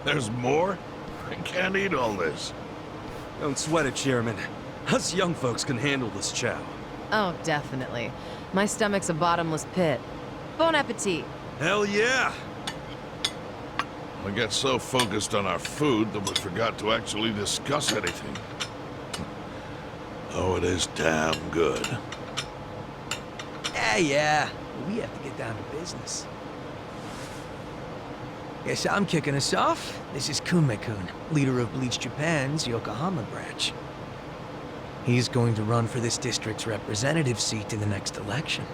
There's more? I can't eat all this. Don't sweat it, Chairman. Us young folks can handle this chow. Oh, definitely. My stomach's a bottomless pit. Bon appetit. Hell yeah! We get so focused on our food that we forgot to actually discuss anything. Oh, it is damn good. Yeah. We have to get down to business. Guess I'm kicking us off. This is Kume-kun, leader of Bleach Japan's Yokohama branch. He's going to run for this district's representative seat in the next election.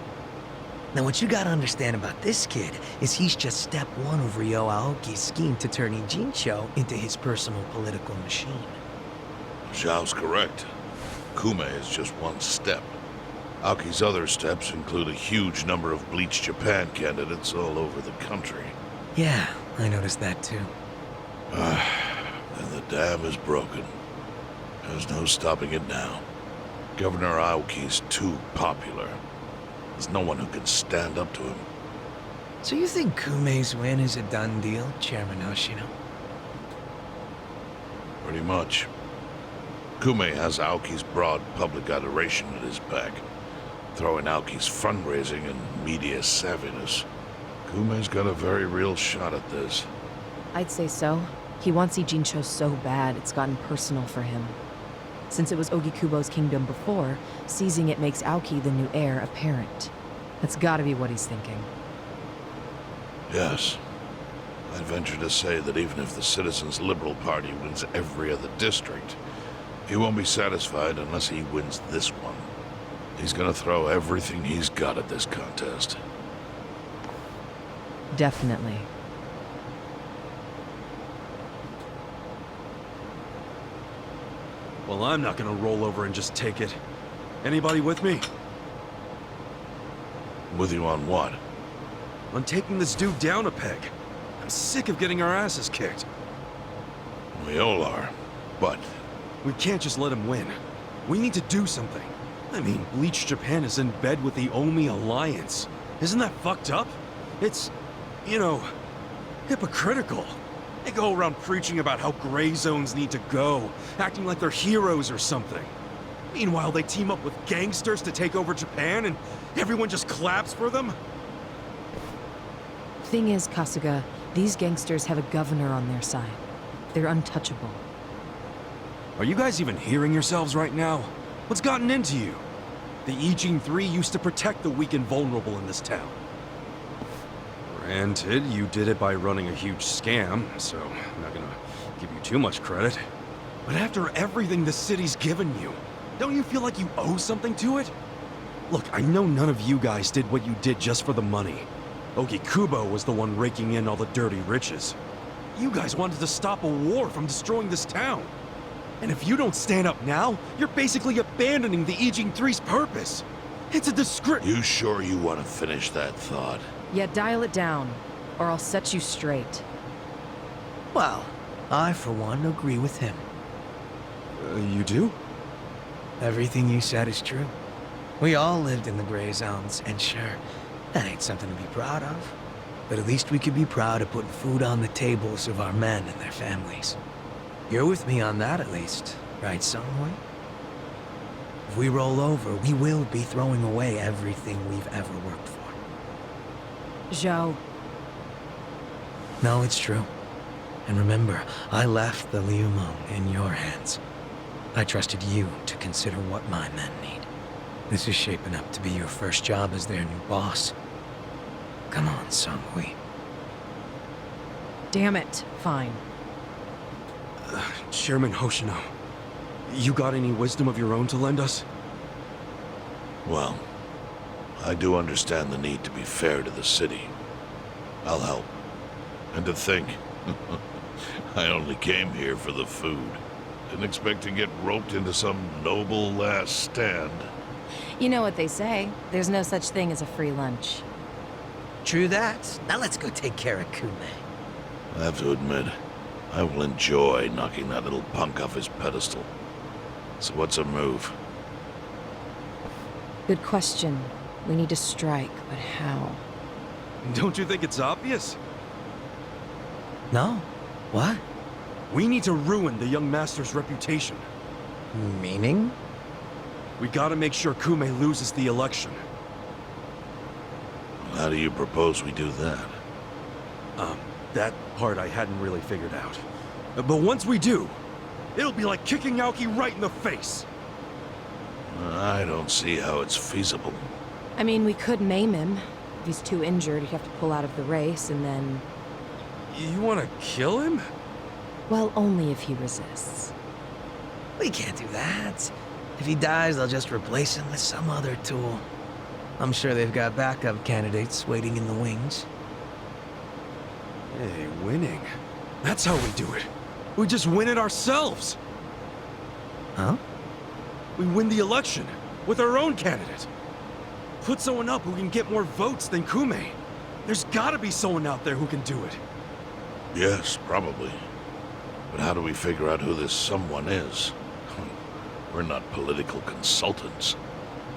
Now, what you gotta understand about this kid is he's just step one of Ryo Aoki's scheme to turn Ijincho into his personal political machine. Zhao's correct. Kume is just one step. Aoki's other steps include a huge number of Bleach Japan candidates all over the country. Yeah, I noticed that too. And the dam is broken. There's no stopping it now. Governor Aoki's too popular. There's no one who can stand up to him. So you think Kume's win is a done deal, Chairman Hoshino? Pretty much. Kume has Aoki's broad public adoration at his back. Throwing Aoki's fundraising and media savviness. Kume's got a very real shot at this. I'd say so. He wants Ijincho so bad, it's gotten personal for him. Since it was Ogikubo's kingdom before, seizing it makes Aoki the new heir apparent. That's gotta be what he's thinking. Yes. I'd venture to say that even if the Citizens' Liberal Party wins every other district, he won't be satisfied unless he wins this one. He's gonna throw everything he's got at this contest. Definitely. Well, I'm not gonna roll over and just take it. Anybody with me? With you on what? On taking this dude down a peg. I'm sick of getting our asses kicked. We all are, but... We can't just let him win. We need to do something. I mean, Bleach Japan is in bed with the Omi Alliance. Isn't that fucked up? It's, you know, hypocritical. They go around preaching about how gray zones need to go, acting like they're heroes or something. Meanwhile, they team up with gangsters to take over Japan, and everyone just claps for them? Thing is, Kasuga, these gangsters have a governor on their side. They're untouchable. Are you guys even hearing yourselves right now? What's gotten into you? The Ijin 3 used to protect the weak and vulnerable in this town. Granted, you did it by running a huge scam, so I'm not gonna give you too much credit. But after everything the city's given you, don't you feel like you owe something to it? Look, I know none of you guys did what you did just for the money. Ogikubo was the one raking in all the dirty riches. You guys wanted to stop a war from destroying this town. And if you don't stand up now, you're basically abandoning the Ijin 3's purpose. It's a disgrace. You sure you want to finish that thought? Yeah, dial it down, or I'll set you straight. Well, I, for one, agree with him. You do? Everything you said is true. We all lived in the gray zones, and sure, that ain't something to be proud of. But at least we could be proud of putting food on the tables of our men and their families. You're with me on that, at least, right, Songhui? If we roll over, we will be throwing away everything we've ever worked for. Zhao. No, it's true. And remember, I left the Liumeng in your hands. I trusted you to consider what my men need. This is shaping up to be your first job as their new boss. Come on, Songhui. Damn it. Fine. Chairman Hoshino, you got any wisdom of your own to lend us? Well, I do understand the need to be fair to the city. I'll help. And to think, I only came here for the food. Didn't expect to get roped into some noble last stand. You know what they say. There's no such thing as a free lunch. True that. Now let's go take care of Kume. I have to admit, I will enjoy knocking that little punk off his pedestal. So what's a move? Good question. We need to strike, but how? Don't you think it's obvious? No, What? We need to ruin the young master's reputation. Meaning? We gotta make sure Kume loses the election. How do you propose we do that? That part I hadn't really figured out. But once we do, it'll be like kicking Aoki right in the face. I don't see how it's feasible. I mean, we could maim him. If he's too injured, he'd have to pull out of the race, and then... You wanna kill him? Well, only if he resists. We can't do that. If he dies, they'll just replace him with some other tool. I'm sure they've got backup candidates waiting in the wings. Hey, winning. That's how we do it. We just win it ourselves. Huh? We win the election with our own candidate. Put someone up who can get more votes than Kume. There's gotta be someone out there who can do it. Yes, probably. But how do we figure out who this someone is? We're not political consultants.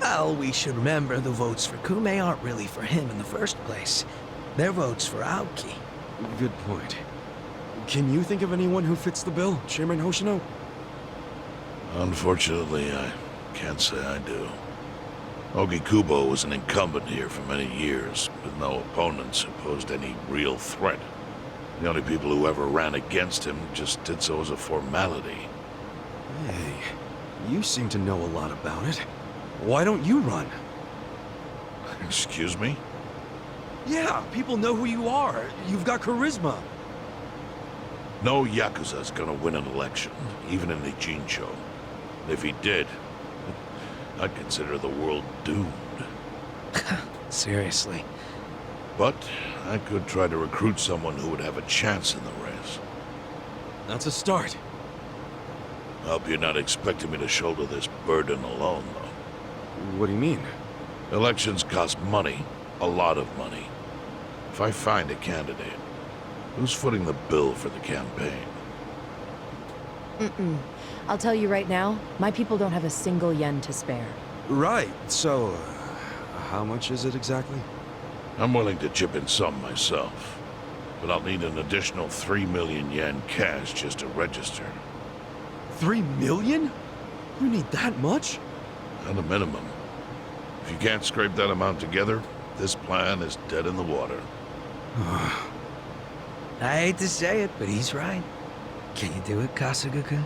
Well, we should remember the votes for Kume aren't really for him in the first place. They're votes for Aoki. Good point. Can you think of anyone who fits the bill, Chairman Hoshino? Unfortunately, I can't say I do. Ogikubo was an incumbent here for many years, with no opponents who posed any real threat. The only people who ever ran against him just did so as a formality. Hey, you seem to know a lot about it. Why don't you run? Excuse me? Yeah, people know who you are. You've got charisma. No Yakuza's gonna win an election, even in the Jincho. And if he did, I'd consider the world doomed. Seriously. But I could try to recruit someone who would have a chance in the race. That's a start. I hope you're not expecting me to shoulder this burden alone, though. What do you mean? Elections cost money, a lot of money. If I find a candidate, who's footing the bill for the campaign? I'll tell you right now, my people don't have a single yen to spare. Right, so... how much is it exactly? I'm willing to chip in some myself, but I'll need an additional 3 million yen cash just to register. 3 million? You need that much? At a minimum. If you can't scrape that amount together, this plan is dead in the water. I hate to say it, but he's right. Can you do it, Kasuga-kun?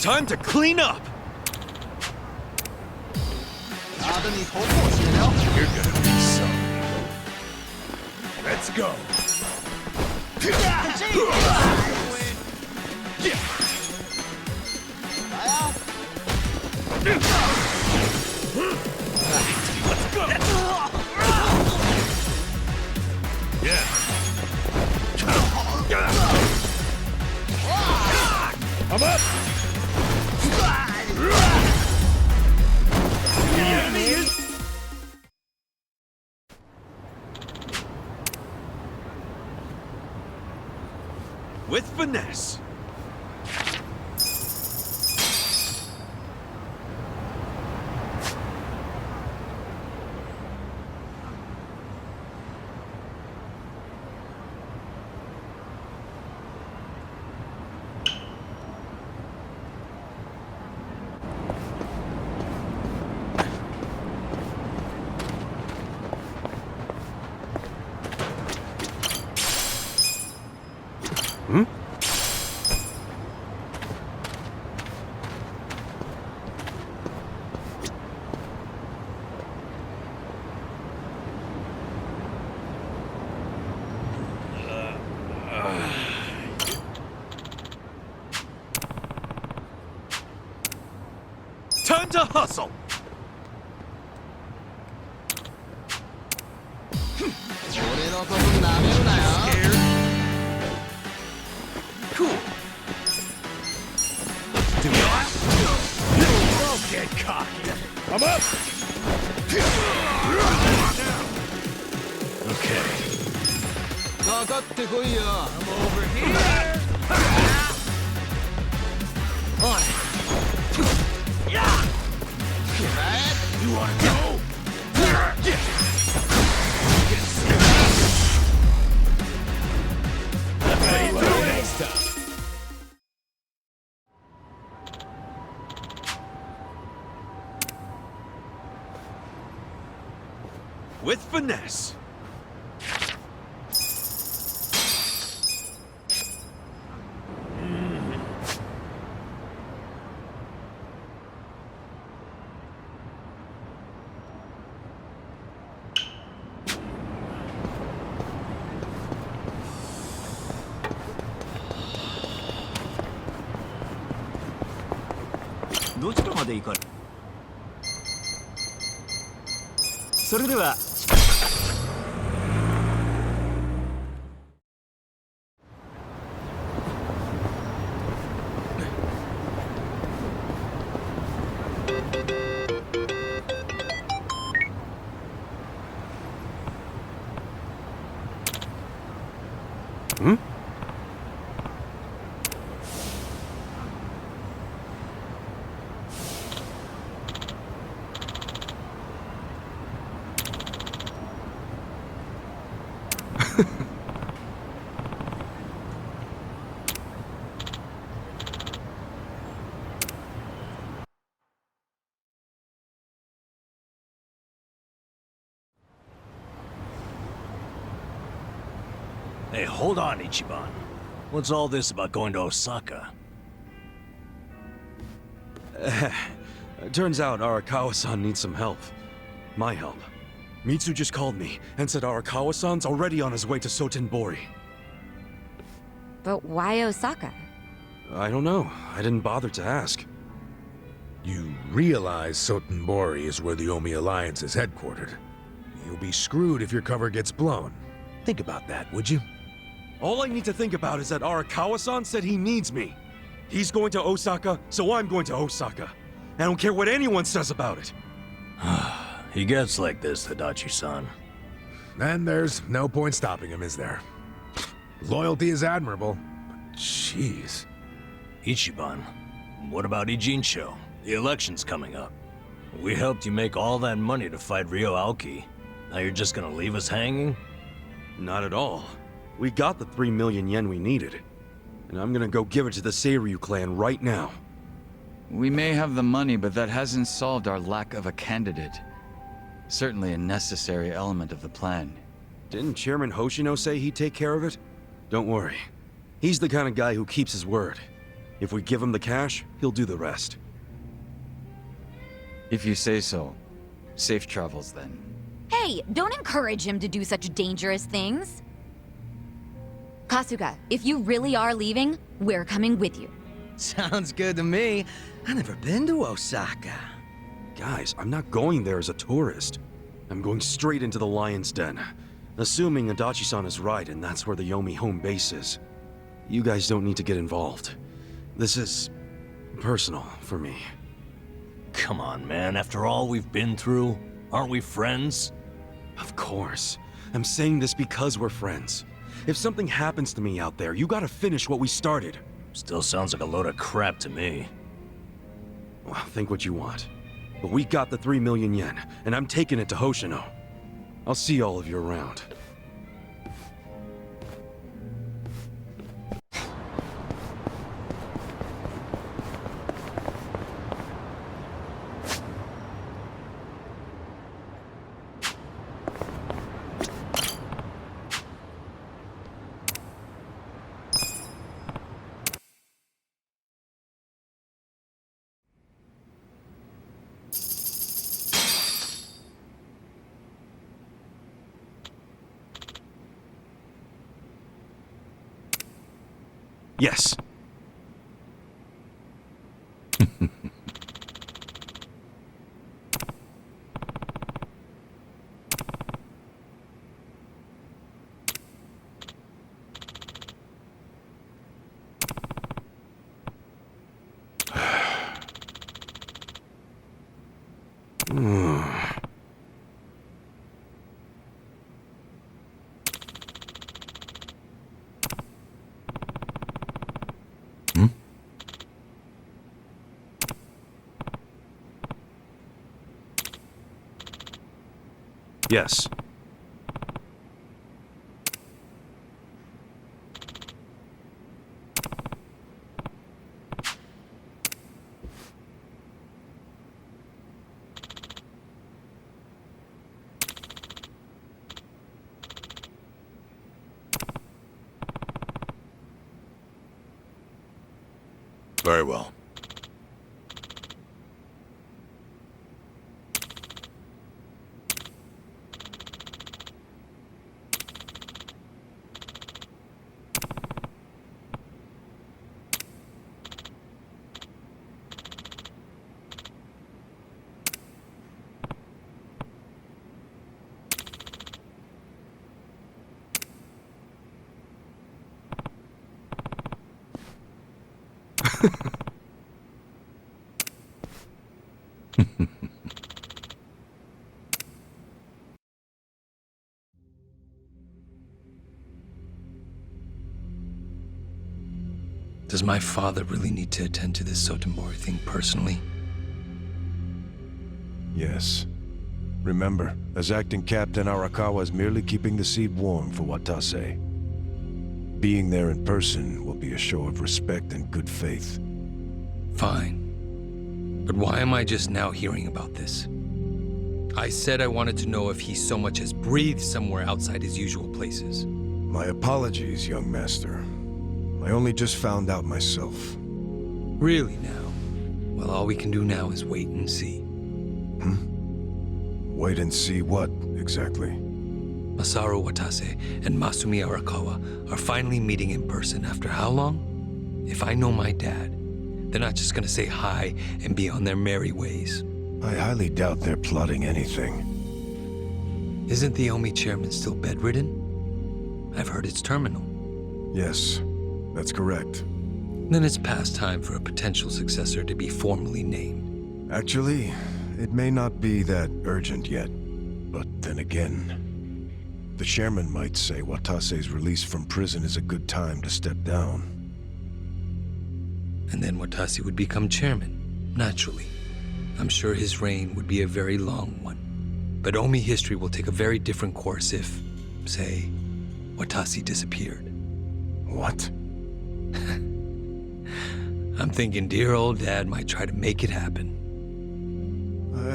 Time to clean up! You're gonna be sorry. Let's go! I'm up! With finesse. Time to hustle! Scared? Cool. Do not. Don't get cocky. I'm up. Okay. I'm over here. On it. Yeah. You wanna go? Next time. With finesse. Do ちらまで行かれそれではHmm? Hey, hold on, Ichiban. What's all this about going to Osaka? Turns out Arakawa-san needs some help. My help. Mitsu just called me and said Arakawa-san's already on his way to Sotenbori. But why Osaka? I don't know. I didn't bother to ask. You realize Sotenbori is where the Omi Alliance is headquartered. You'll be screwed if your cover gets blown. Think about that, would you? All I need to think about is that Arakawa-san said he needs me. He's going to Osaka, so I'm going to Osaka. I don't care what anyone says about it. He gets like this, Tadachi-san. Then there's no point stopping him, is there? Loyalty is admirable, but jeez. Ichiban, what about Ijincho? The election's coming up. We helped you make all that money to fight Ryo Aoki. Now you're just gonna leave us hanging? Not at all. We got the 3 million yen we needed. And I'm gonna go give it to the Seiryu clan right now. We may have the money, but that hasn't solved our lack of a candidate. Certainly a necessary element of the plan. Didn't Chairman Hoshino say he'd take care of it? Don't worry. He's the kind of guy who keeps his word. If we give him the cash, he'll do the rest. If you say so. Safe travels, then. Hey, don't encourage him to do such dangerous things. Kasuga, if you really are leaving, we're coming with you. Sounds good to me. I've never been to Osaka. Guys, I'm not going there as a tourist. I'm going straight into the Lion's Den. Assuming Adachi-san is right and that's where the Yomi home base is. You guys don't need to get involved. This is personal for me. Come on, man. After all we've been through, aren't we friends? Of course. I'm saying this because we're friends. If something happens to me out there, you gotta finish what we started. Still sounds like a load of crap to me. Well, think what you want. But we got the 3 million yen, and I'm taking it to Hoshino. I'll see all of you around. Yes. Yes. Very well. Does my father really need to attend to this Sotenbori thing personally? Yes. Remember, as acting captain, Arakawa is merely keeping the seat warm for Watase. Being there in person will be a show of respect and good faith. Fine. But why am I just now hearing about this? I said I wanted to know if he so much as breathed somewhere outside his usual places. My apologies, young master. I only just found out myself. Really now? Well, all we can do now is wait and see. Wait and see what, exactly? Masaru Watase and Masumi Arakawa are finally meeting in person after how long? If I know my dad, they're not just gonna say hi and be on their merry ways. I highly doubt they're plotting anything. Isn't the Omi chairman still bedridden? I've heard it's terminal. Yes, that's correct. Then it's past time for a potential successor to be formally named. Actually, it may not be that urgent yet. But then again, the chairman might say Watase's release from prison is a good time to step down. And then Watase would become chairman, naturally. I'm sure his reign would be a very long one. But Omi history will take a very different course if, say, Watase disappeared. What? I'm thinking dear old dad might try to make it happen.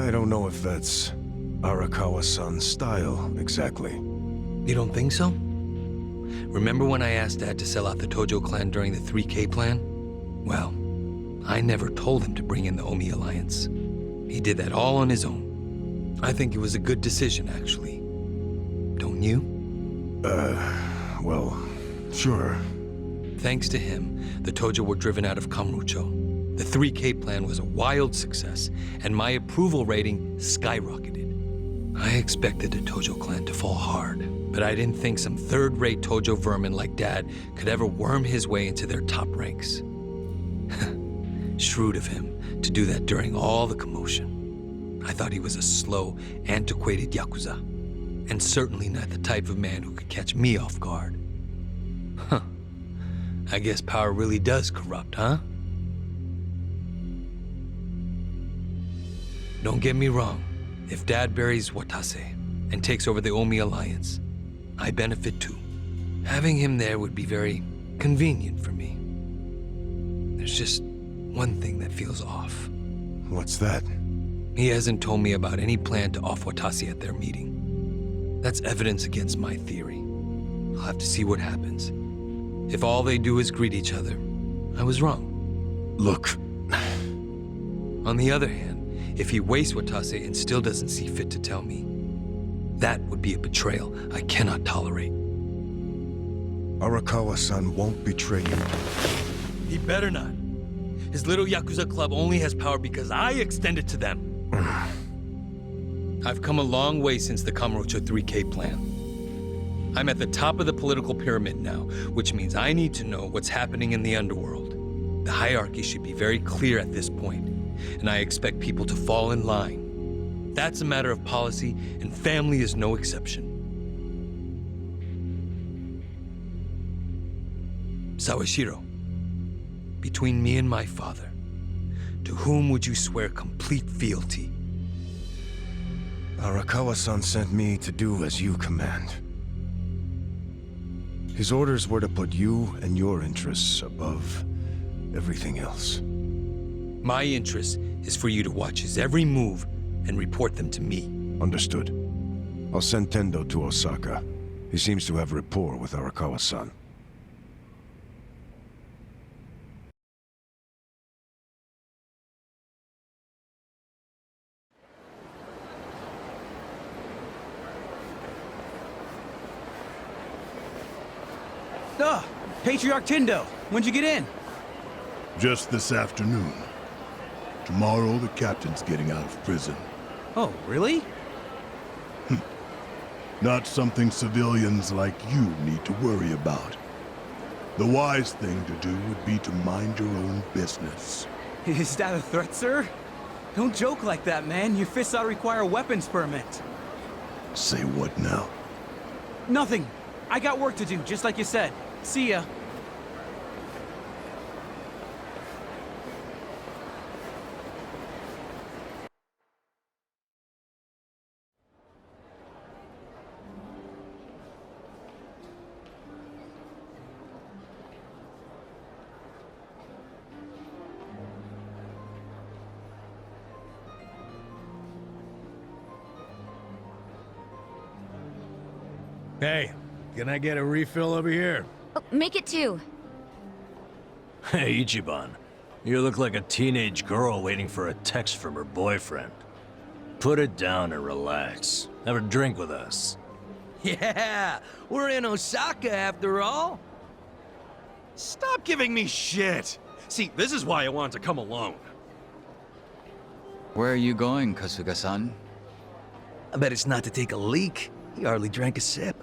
I don't know if that's Arakawa-san's style, exactly. You don't think so? Remember when I asked Dad to sell out the Tojo clan during the 3K plan? Well, I never told him to bring in the Omi Alliance. He did that all on his own. I think it was a good decision, actually. Don't you? Well, sure. Thanks to him, the Tojo were driven out of Kamurocho. The 3K plan was a wild success, and my approval rating skyrocketed. I expected the Tojo clan to fall hard, but I didn't think some third-rate Tojo vermin like Dad could ever worm his way into their top ranks. Shrewd of him to do that during all the commotion. I thought he was a slow, antiquated Yakuza, and certainly not the type of man who could catch me off guard. Huh. I guess power really does corrupt, huh? Don't get me wrong. If Dad buries Watase and takes over the Omi Alliance, I benefit too. Having him there would be very convenient for me. There's just one thing that feels off. What's that? He hasn't told me about any plan to off Watase at their meeting. That's evidence against my theory. I'll have to see what happens. If all they do is greet each other, I was wrong. Look. On the other hand, if he wastes Watase and still doesn't see fit to tell me, that would be a betrayal I cannot tolerate. Arakawa-san won't betray you. He better not. His little Yakuza club only has power because I extend it to them. I've come a long way since the Kamurocho 3K plan. I'm at the top of the political pyramid now, which means I need to know what's happening in the underworld. The hierarchy should be very clear at this point, and I expect people to fall in line. That's a matter of policy, and family is no exception. Sawashiro, between me and my father, to whom would you swear complete fealty? Arakawa-san sent me to do as you command. His orders were to put you and your interests above everything else. My interest is for you to watch his every move and report them to me. Understood. I'll send Tendo to Osaka. He seems to have rapport with Arakawa-san. Patriarch Tendo, when'd you get in? Just this afternoon. Tomorrow, the captain's getting out of prison. Oh, really? Not something civilians like you need to worry about. The wise thing to do would be to mind your own business. Is that a threat, sir? Don't joke like that, man. Your fists ought to require a weapons permit. Say what now? Nothing. I got work to do, just like you said. See ya. Hey, can I get a refill over here? Oh, make it 2. Hey, Ichiban. You look like a teenage girl waiting for a text from her boyfriend. Put it down and relax. Have a drink with us. Yeah, we're in Osaka after all. Stop giving me shit. See, this is why I wanted to come alone. Where are you going, Kasuga-san? I bet it's not to take a leak. He hardly drank a sip.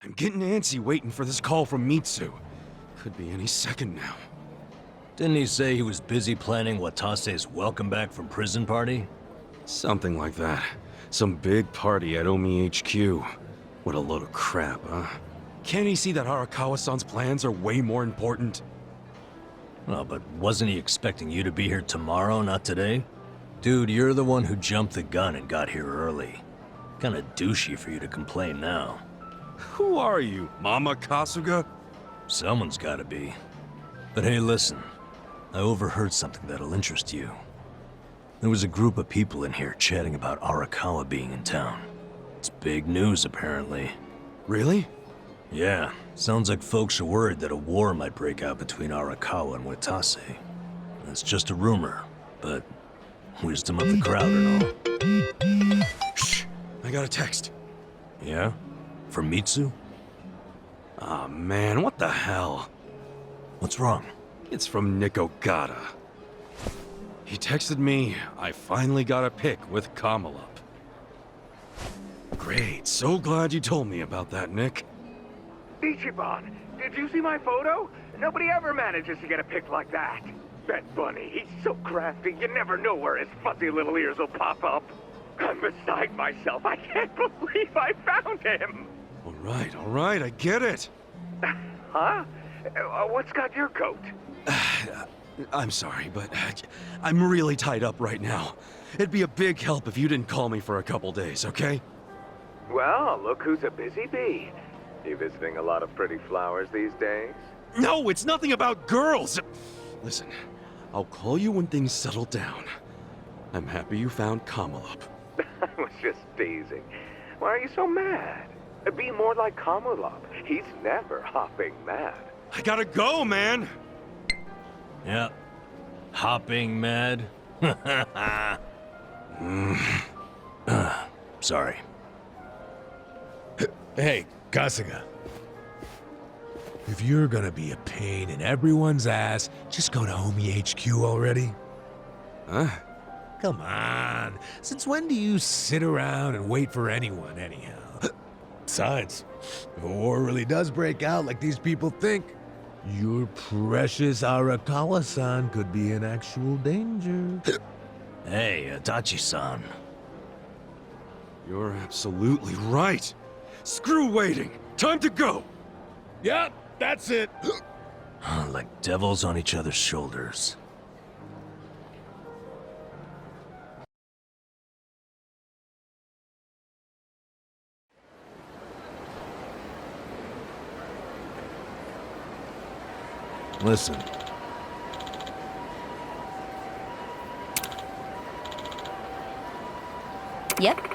I'm getting antsy waiting for this call from Mitsu. Could be any second now. Didn't he say he was busy planning Watase's welcome back from prison party? Something like that. Some big party at Omi HQ. What a load of crap, huh? Can't he see that Arakawa-san's plans are way more important? Well, but wasn't he expecting you to be here tomorrow, not today? Dude, you're the one who jumped the gun and got here early. Kinda douchey for you to complain now. Who are you, Mama Kasuga? Someone's gotta be. But hey, listen. I overheard something that'll interest you. There was a group of people in here chatting about Arakawa being in town. It's big news, apparently. Really? Yeah, sounds like folks are worried that a war might break out between Arakawa and Watase. That's just a rumor, but wisdom of the crowd and all. Shh! I got a text. Yeah? From Mitsu? Aw, man, what the hell? What's wrong? It's from Nick Ogata. He texted me, I finally got a pic with Kamala. Great, so glad you told me about that, Nick. Ichiban, did you see my photo? Nobody ever manages to get a pic like that. That bunny, he's so crafty, you never know where his fuzzy little ears will pop up. I'm beside myself. I can't believe I found him. All right, I get it. Huh? What's got your coat? I'm sorry, but I'm really tied up right now. It'd be a big help if you didn't call me for a couple days, okay? Well, look who's a busy bee. You visiting a lot of pretty flowers these days? No, it's nothing about girls! Listen, I'll call you when things settle down. I'm happy you found Kamala. I was just teasing. Why are you so mad? Be more like Kamala. He's never hopping mad. I gotta go, man! Yeah. Hopping mad? Sorry. Hey, Kasuga. If you're gonna be a pain in everyone's ass, just go to Omi HQ already. Huh? Come on. Since when do you sit around and wait for anyone, anyhow? Besides, if a war really does break out like these people think, your precious Arakawa-san could be in actual danger. Hey, Itachi-san. You're absolutely right. Screw waiting. Time to go. Yep, that's it. Like devils on each other's shoulders. Listen. Yep.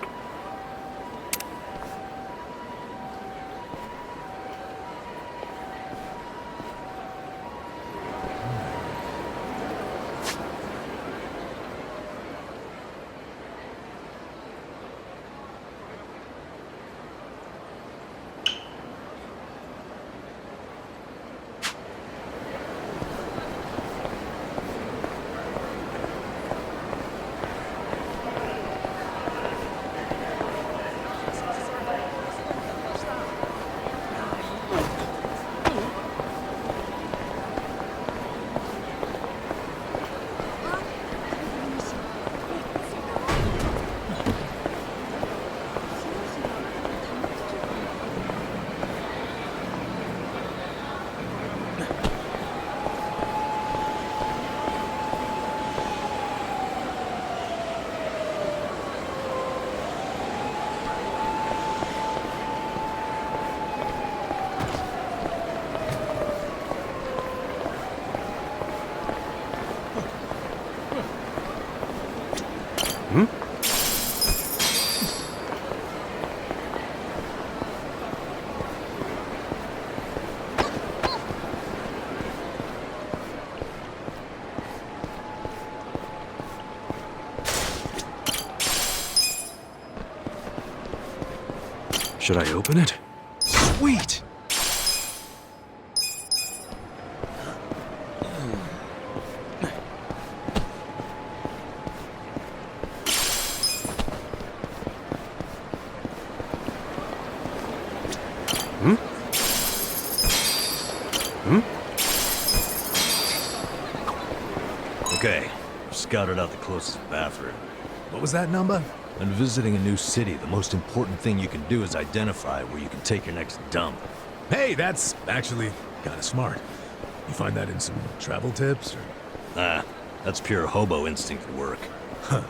Should I open it? Sweet! Okay, I've scouted out the closest bathroom. What was that number? When visiting a new city, the most important thing you can do is identify where you can take your next dump. Hey, that's actually kind of smart. You find that in some travel tips, or? Ah, that's pure hobo instinct at work. Huh.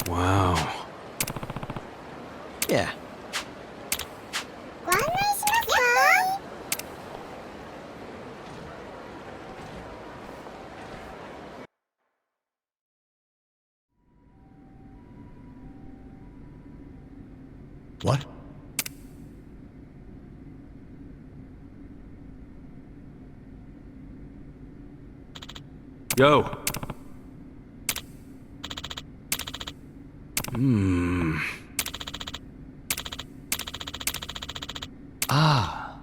Wow. Yeah. What? Yo. Ah.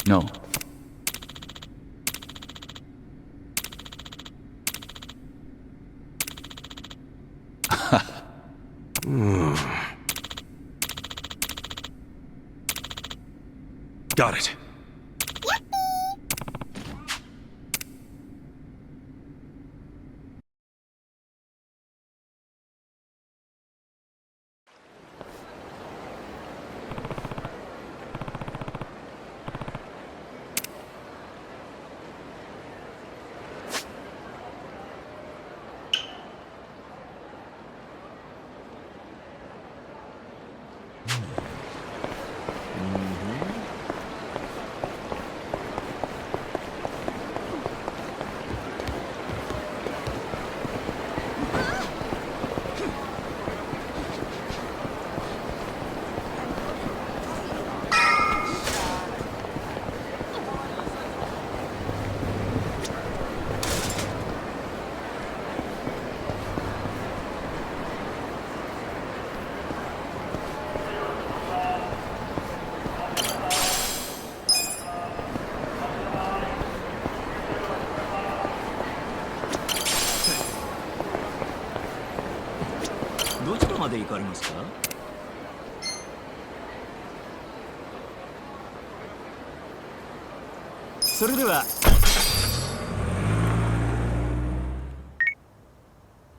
No. Got it.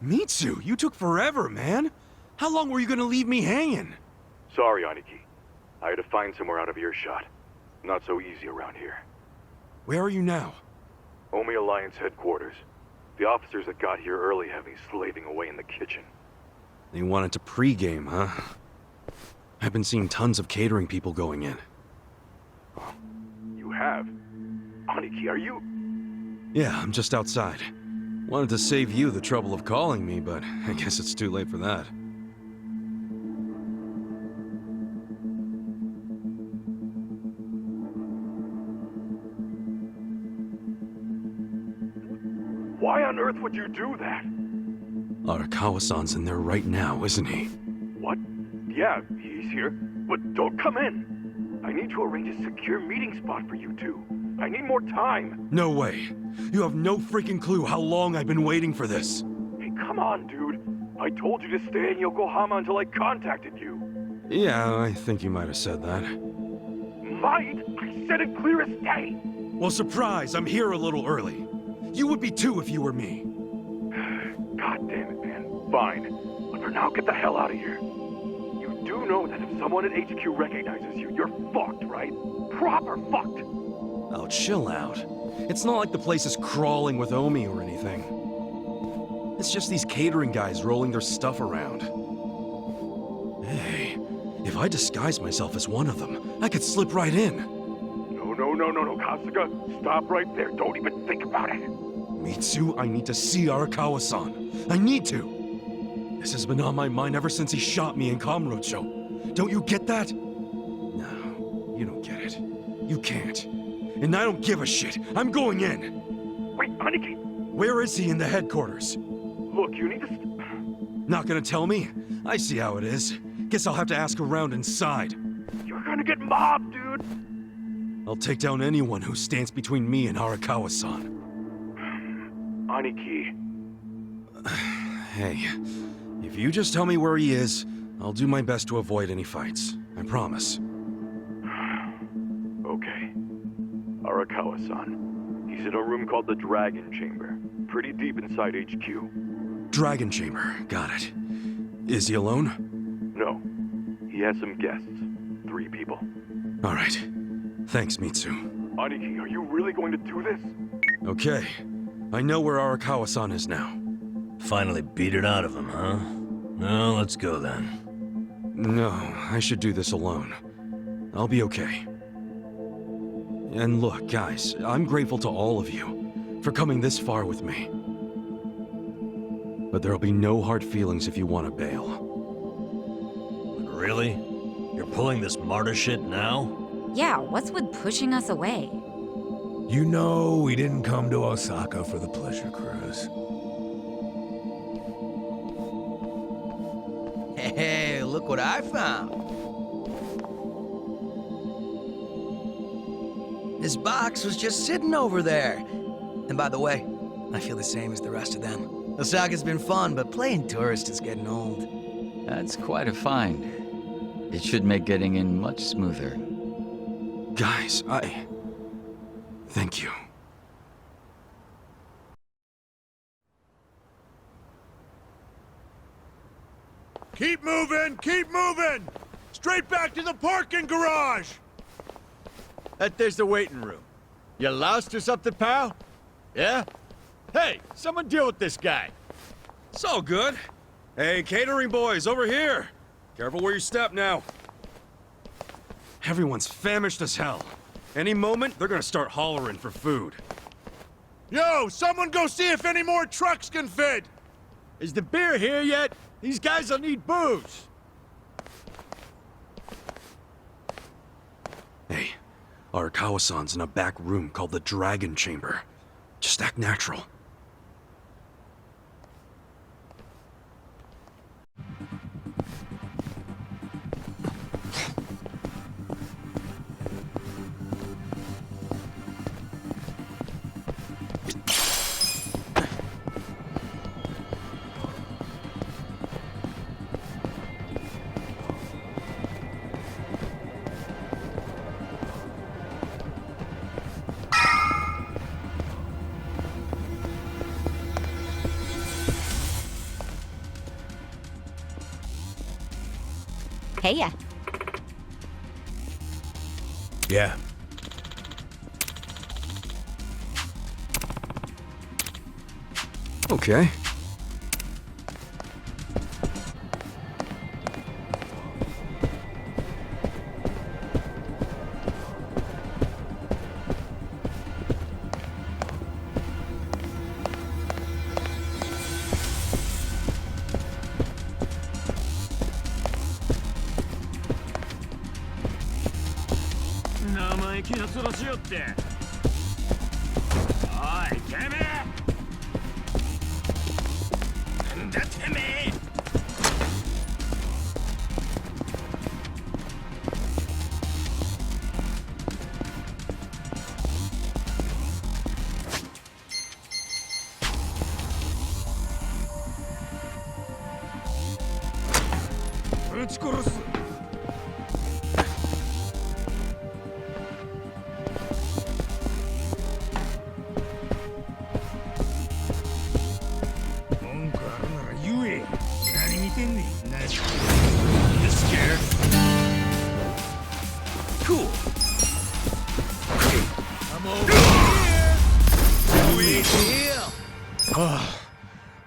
Mitsu, you took forever, man. How long were you gonna leave me hanging? Sorry, Aniki. I had to find somewhere out of earshot. Not so easy around here. Where are you now? Omi Alliance headquarters. The officers that got here early have me slaving away in the kitchen. They wanted to pregame, huh? I've been seeing tons of catering people going in. You have? Aniki, are you... Yeah, I'm just outside. Wanted to save you the trouble of calling me, but I guess it's too late for that. Why on earth would you do that? Arakawa-san's in there right now, isn't he? What? Yeah, he's here. But don't come in. I need to arrange a secure meeting spot for you two. I need more time. No way. You have no freaking clue how long I've been waiting for this. Hey, come on, dude. I told you to stay in Yokohama until I contacted you. Yeah, I think you might have said that. Might? I said it clear as day. Well, surprise, I'm here a little early. You would be too if you were me. God damn it, man. Fine. But for now, get the hell out of here. You do know that if someone at HQ recognizes you, you're fucked, right? Proper fucked. Oh, chill out. It's not like the place is crawling with Omi or anything. It's just these catering guys rolling their stuff around. Hey, if I disguise myself as one of them, I could slip right in. No, Kasuga. Stop right there. Don't even think about it. Mitsu, I need to see Arakawa-san. I need to. This has been on my mind ever since he shot me in Kamurocho. Don't you get that? No, you don't get it. You can't. And I don't give a shit. I'm going in. Wait, Aniki. Where is he in the headquarters? Look, you need to... Not gonna tell me? I see how it is. Guess I'll have to ask around inside. You're gonna get mobbed, dude. I'll take down anyone who stands between me and Arakawa-san. Aniki. Hey, if you just tell me where he is, I'll do my best to avoid any fights. I promise. Okay. Arakawa-san. He's in a room called the Dragon Chamber. Pretty deep inside HQ. Dragon Chamber, got it. Is he alone? No. He has some guests. 3 people. All right. Thanks, Mitsu. Aniki, are you really going to do this? Okay. I know where Arakawa-san is now. Finally beat it out of him, huh? No, let's go then. No, I should do this alone. I'll be okay. And look, guys, I'm grateful to all of you for coming this far with me. But there'll be no hard feelings if you want to bail. Really? You're pulling this martyr shit now? Yeah, what's with pushing us away? You know, we didn't come to Osaka for the pleasure cruise. Hey, look what I found. This box was just sitting over there. And by the way, I feel the same as the rest of them. Osaka's been fun, but playing tourist is getting old. That's quite a find. It should make getting in much smoother. Guys, thank you. Keep moving! Keep moving! Straight back to the parking garage! There's the waiting room. You lost or something, pal? Yeah? Hey, someone deal with this guy. It's all good. Hey, catering boys, over here! Careful where you step now. Everyone's famished as hell. Any moment, they're gonna start hollering for food. Yo, someone go see if any more trucks can fit! Is the beer here yet? These guys will need booze. Hey, Arakawa-san's in a back room called the Dragon Chamber. Just act natural. Hey, yeah. Yeah. Okay. Cool. I'm over here.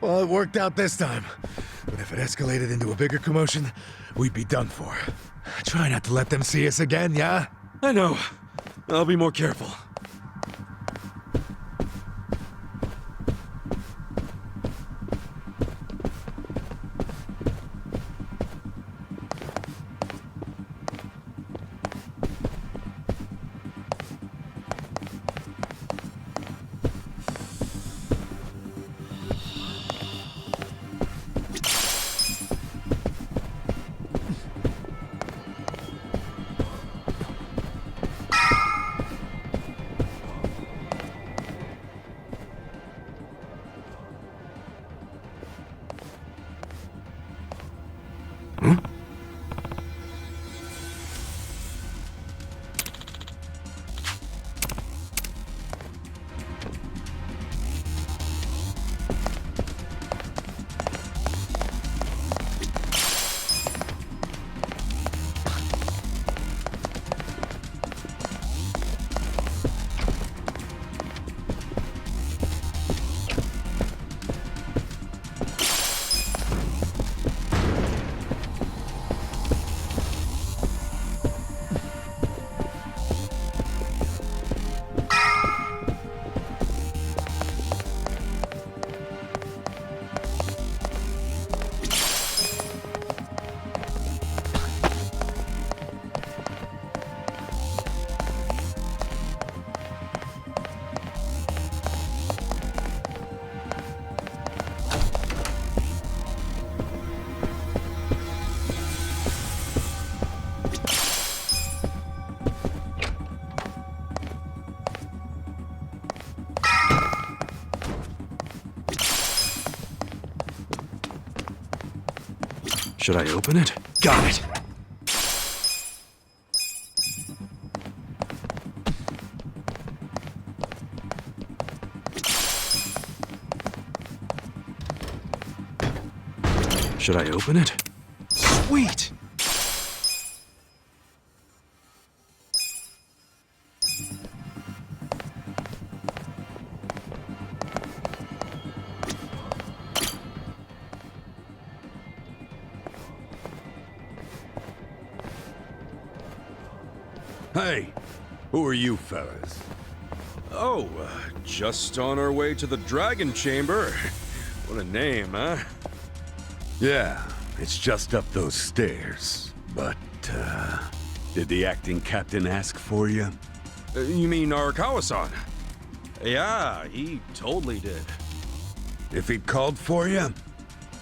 Well, it worked out this time. But if it escalated into a bigger commotion, we'd be done for. Try not to let them see us again, yeah? I know. I'll be more careful. Should I open it? Got it! Should I open it? Sweet! Hey, who are you fellas? Oh, just on our way to the Dragon Chamber. What a name, huh? Yeah, it's just up those stairs. But, did the acting captain ask for you? You mean Arakawa-san? Yeah, he totally did. If he'd called for you,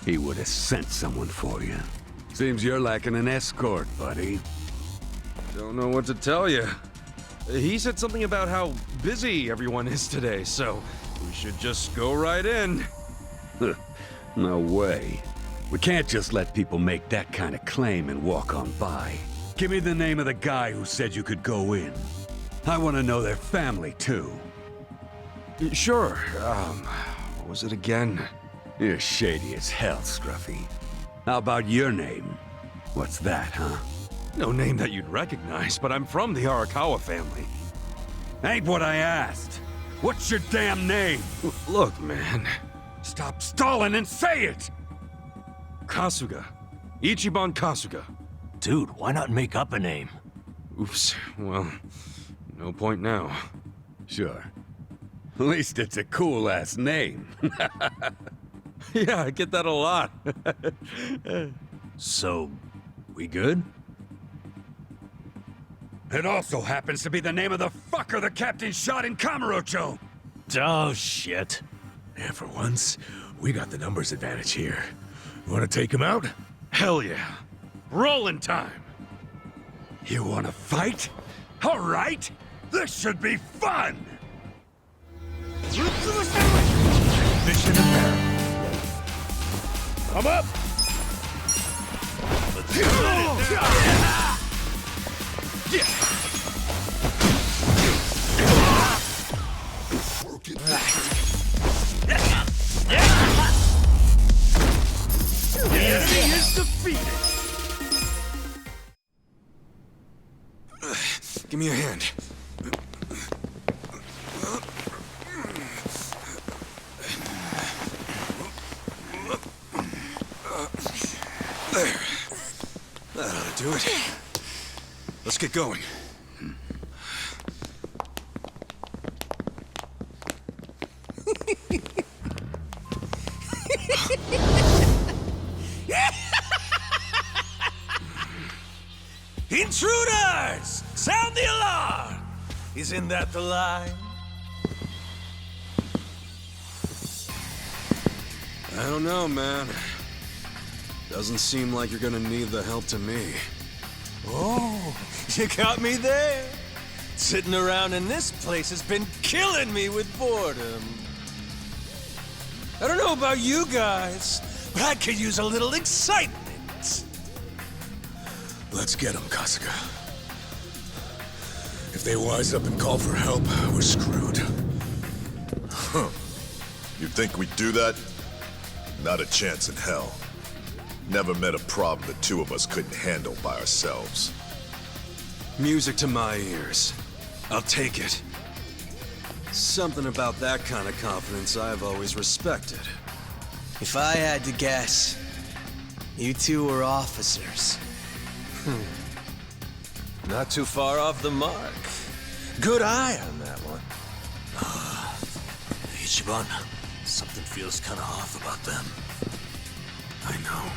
he would have sent someone for you. Seems you're lacking an escort, buddy. Don't know what to tell you. He said something about how busy everyone is today, so we should just go right in. No way. We can't just let people make that kind of claim and walk on by. Give me the name of the guy who said you could go in. I want to know their family, too. Sure, what was it again? You're shady as hell, Scruffy. How about your name? What's that, huh? No name that you'd recognize, but I'm from the Arakawa family. Ain't what I asked. What's your damn name? Look, man. Stop stalling and say it! Kasuga. Ichiban Kasuga. Dude, why not make up a name? Oops, well, no point now. Sure. At least it's a cool-ass name. Yeah, I get that a lot. So, we good? It also happens to be the name of the fucker the captain shot in Kamurocho! Oh, shit. And for once, we got the numbers advantage here. You wanna take him out? Hell yeah. Rolling time. You wanna fight? All right! This should be fun! Mission apparent. Come up! Let's get The enemy is defeated. Give me a hand. There. That ought to do it. Let's get going. Intruders! Sound the alarm! Isn't that the line? I don't know, man. Doesn't seem like you're gonna need the help to me. Oh, you got me there. Sitting around in this place has been killing me with boredom. I don't know about you guys, but I could use a little excitement. Let's get them, Kasuga. If they wise up and call for help, we're screwed. Huh. You think we'd do that? Not a chance in hell. Never met a problem the two of us couldn't handle by ourselves. Music to my ears. I'll take it. Something about that kind of confidence I've always respected. If I had to guess, you two were officers. Not too far off the mark. Good eye on that one. Ichiban, something feels kinda off about them. I know.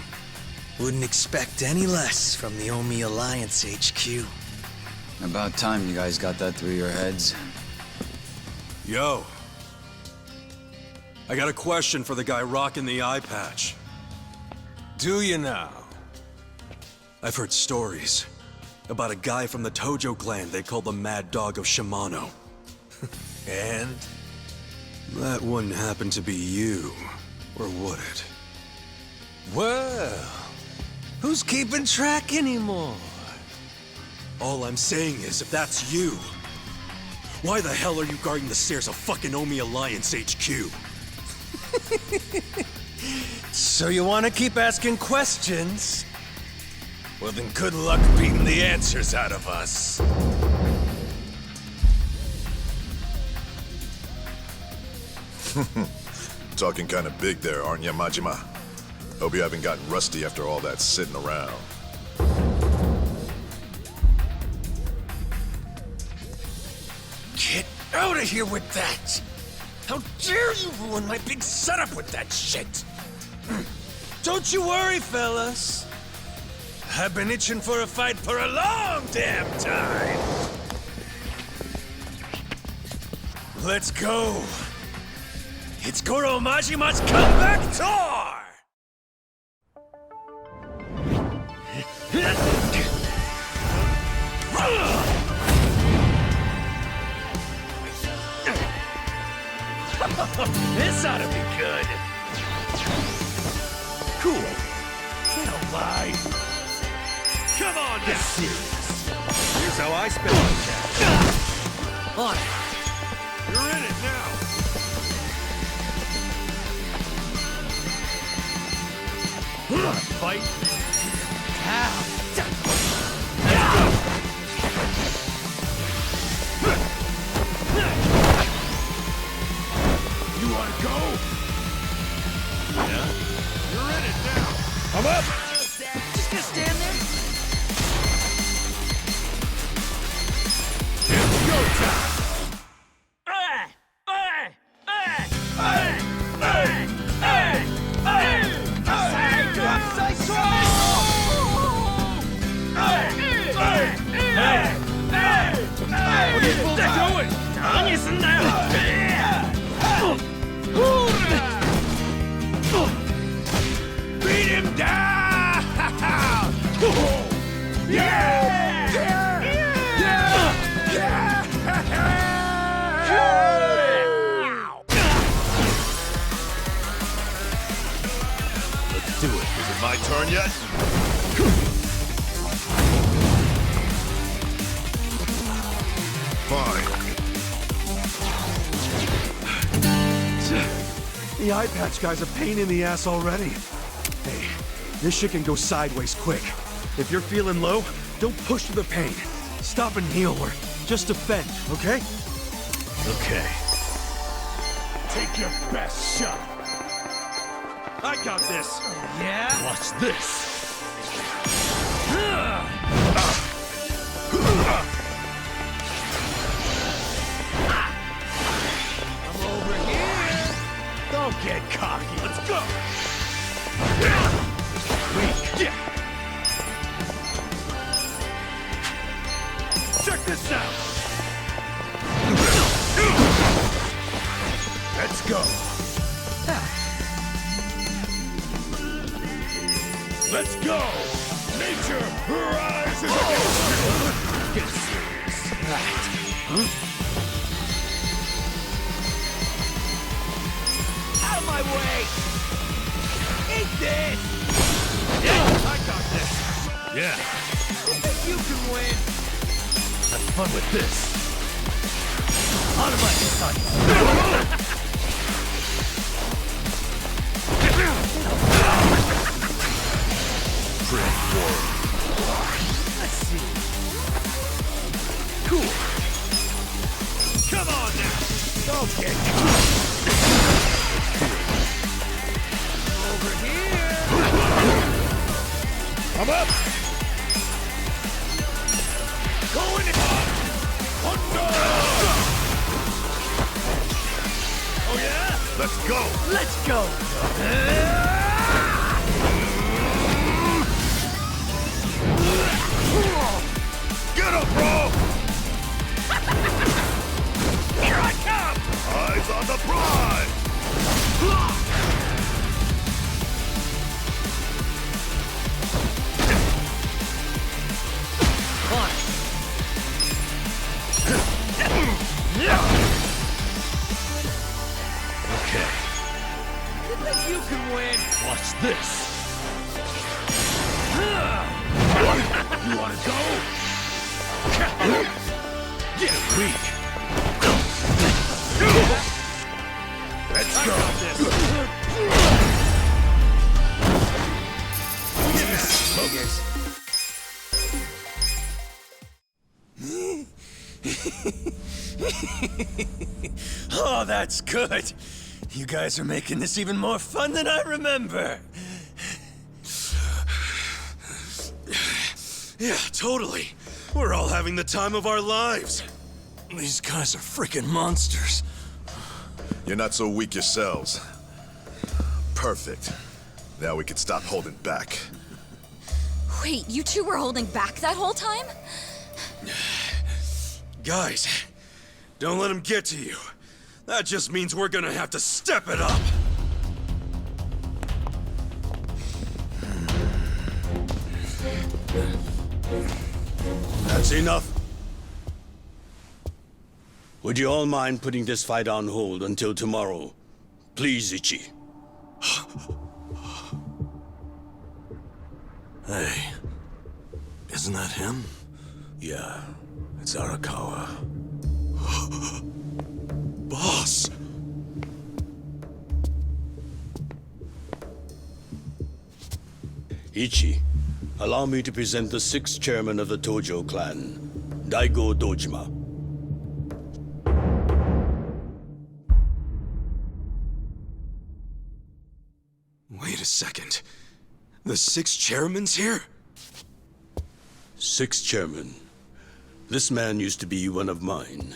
Wouldn't expect any less from the Omi Alliance HQ. About time you guys got that through your heads. Yo. I got a question for the guy rocking the eye patch. Do you now? I've heard stories about a guy from the Tojo clan they call the Mad Dog of Shimano. And? That wouldn't happen to be you, or would it? Well, who's keeping track anymore? All I'm saying is, if that's you, why the hell are you guarding the stairs of fucking Omi Alliance HQ? So you want to keep asking questions? Well, then good luck beating the answers out of us. Talking kind of big there, aren't you, Majima? Hope you haven't gotten rusty after all that sitting around. Get out of here with that! How dare you ruin my big setup with that shit! Don't you worry, fellas. I've been itching for a fight for a long damn time. Let's go. It's Goro Majima's comeback tour! This ought to be good. Cool. Don't lie. Come on now. Get serious. Here's how I spend my cash. On it. You're in it now. Wanna fight? Ow. You wanna go? Yeah? You're in it now. I'm up! Just gonna stand there? It's go time! Beat him down! Yeah! Let's do it. Is it my turn yet? Fine. The eye patch guy's a pain in the ass already. Hey, this shit can go sideways quick. If you're feeling low, don't push through the pain. Stop and heal or just defend, okay? Okay. Take your best shot. I got this. Yeah? Watch this. I'm over here. Don't get cocky. Let's go. Weak. Yeah. Check this out. Let's go. Let's go. Nature rises against you. Get serious. Out of my way. Eat this. Yeah, I got this. Yeah. You can win. Have fun with this. On my son. Pretty boring. Let's see. Cool. Come on now. Don't get caught. Over here. I'm up. Going in. Under. Oh yeah? Let's go. Let's go. Get up, bro! Here I come! Eyes on the prize! Okay. You think you can win? Watch this. You wanna go? Get weak. Let's go. Oh, that's good. You guys are making this even more fun than I remember. Yeah, totally. We're all having the time of our lives. These guys are freaking monsters. You're not so weak yourselves. Perfect. Now we can stop holding back. Wait, you two were holding back that whole time? Guys, don't let him get to you. That just means we're gonna have to step it up. That's enough. Would you all mind putting this fight on hold until tomorrow? Please, Ichi. Hey, isn't that him? Yeah, it's Arakawa. Boss! Ichi, allow me to present the 6th chairman of the Tojo clan, Daigo Dojima. Wait a second. The 6th chairman's here? 6th chairman. This man used to be one of mine.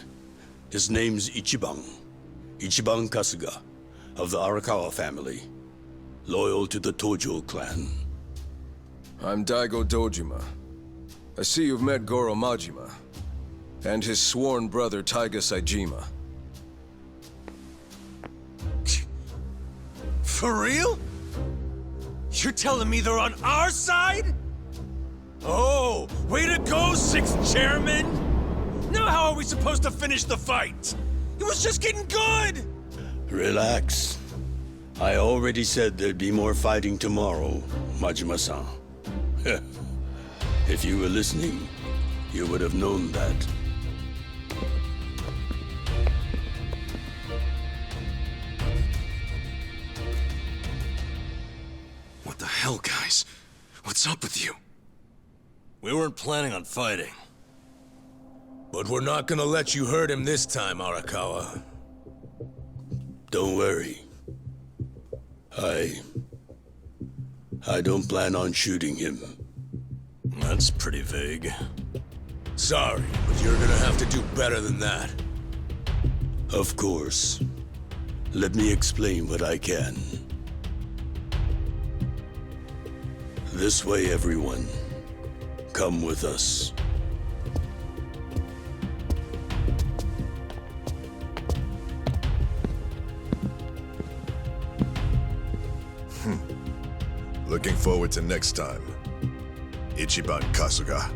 His name's Ichiban Kasuga, of the Arakawa family, loyal to the Tojo clan. I'm Daigo Dojima. I see you've met Goro Majima, and his sworn brother Taiga Saejima. For real? You're telling me they're on our side? Oh, way to go, 6th chairman! Now how are we supposed to finish the fight? It was just getting good! Relax. I already said there'd be more fighting tomorrow, Majima-san. If you were listening, you would have known that. What the hell, guys? What's up with you? We weren't planning on fighting. But we're not gonna let you hurt him this time, Arakawa. Don't worry. I don't plan on shooting him. That's pretty vague. Sorry, but you're gonna have to do better than that. Of course. Let me explain what I can. This way, everyone. Come with us. Looking forward to next time. Ichiban Kasuga.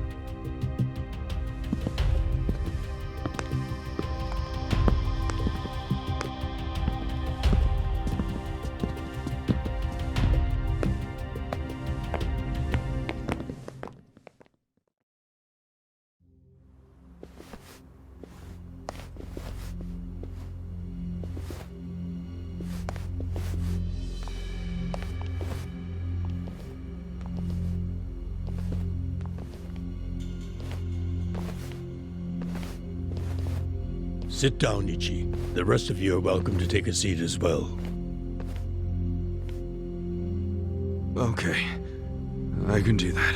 Sit down, Ichi. The rest of you are welcome to take a seat as well. Okay. I can do that.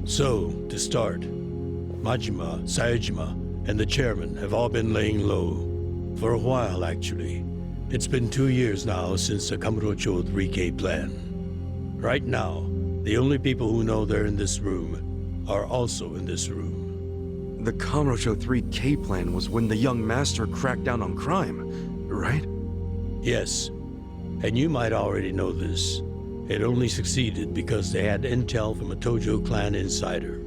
So, to start, Majima, Saejima, and the chairman have all been laying low. For a while, actually. It's been 2 years now since the Kamurocho 3K plan. Right now, the only people who know they're in this room are also in this room. The Kamurocho 3K plan was when the young master cracked down on crime, right? Yes, and you might already know this. It only succeeded because they had intel from a Tojo clan insider.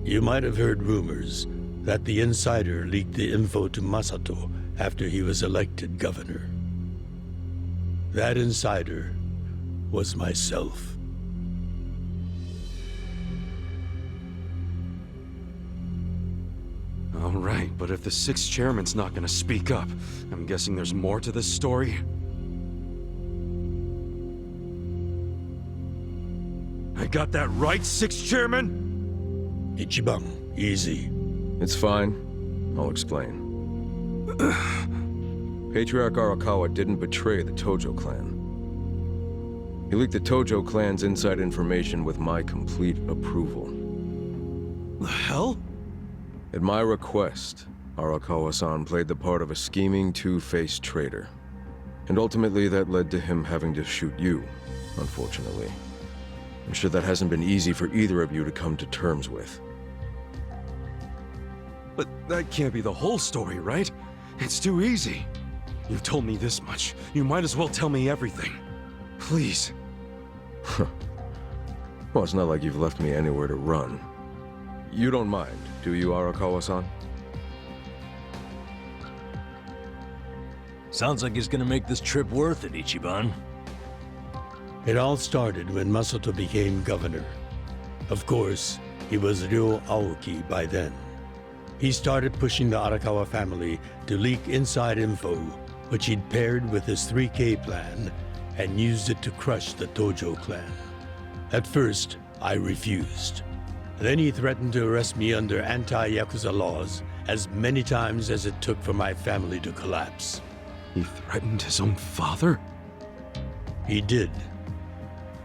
You might have heard rumors that the insider leaked the info to Masato after he was elected governor. That insider was myself. All right, but if the 6th chairman's not gonna speak up, I'm guessing there's more to this story? I got that right, Sixth Chairman? Ichiban, easy. It's fine. I'll explain. Patriarch Arakawa didn't betray the Tojo clan. He leaked the Tojo clan's inside information with my complete approval. The hell? At my request, Arakawa-san played the part of a scheming, two-faced traitor. And ultimately that led to him having to shoot you, unfortunately. I'm sure that hasn't been easy for either of you to come to terms with. But that can't be the whole story, right? It's too easy. You've told me this much. You might as well tell me everything. Please. Well, it's not like you've left me anywhere to run. You don't mind, do you, Arakawa-san? Sounds like it's gonna make this trip worth it, Ichiban. It all started when Masato became governor. Of course, he was Ryo Aoki by then. He started pushing the Arakawa family to leak inside info, which he'd paired with his 3K plan and used it to crush the Tojo clan. At first, I refused. Then he threatened to arrest me under anti-Yakuza laws as many times as it took for my family to collapse. He threatened his own father? He did.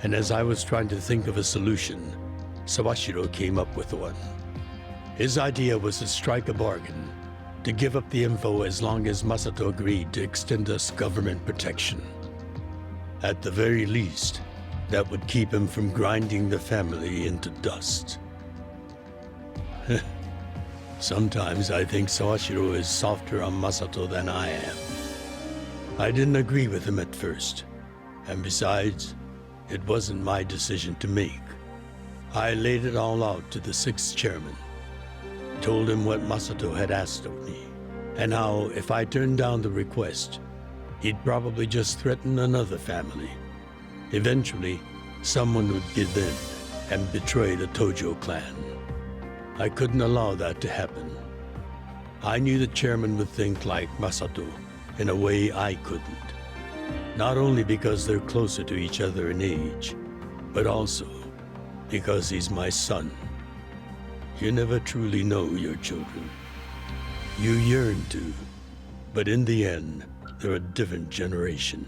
And as I was trying to think of a solution, Sawashiro came up with one. His idea was to strike a bargain, to give up the info as long as Masato agreed to extend us government protection. At the very least, that would keep him from grinding the family into dust. Sometimes I think Sawashiro is softer on Masato than I am. I didn't agree with him at first, and besides, it wasn't my decision to make. I laid it all out to the 6th chairman, told him what Masato had asked of me, and how if I turned down the request, he'd probably just threaten another family. Eventually, someone would give in and betray the Tojo clan. I couldn't allow that to happen. I knew the chairman would think like Masato in a way I couldn't. Not only because they're closer to each other in age, but also because he's my son. You never truly know your children. You yearn to, but in the end, they're a different generation.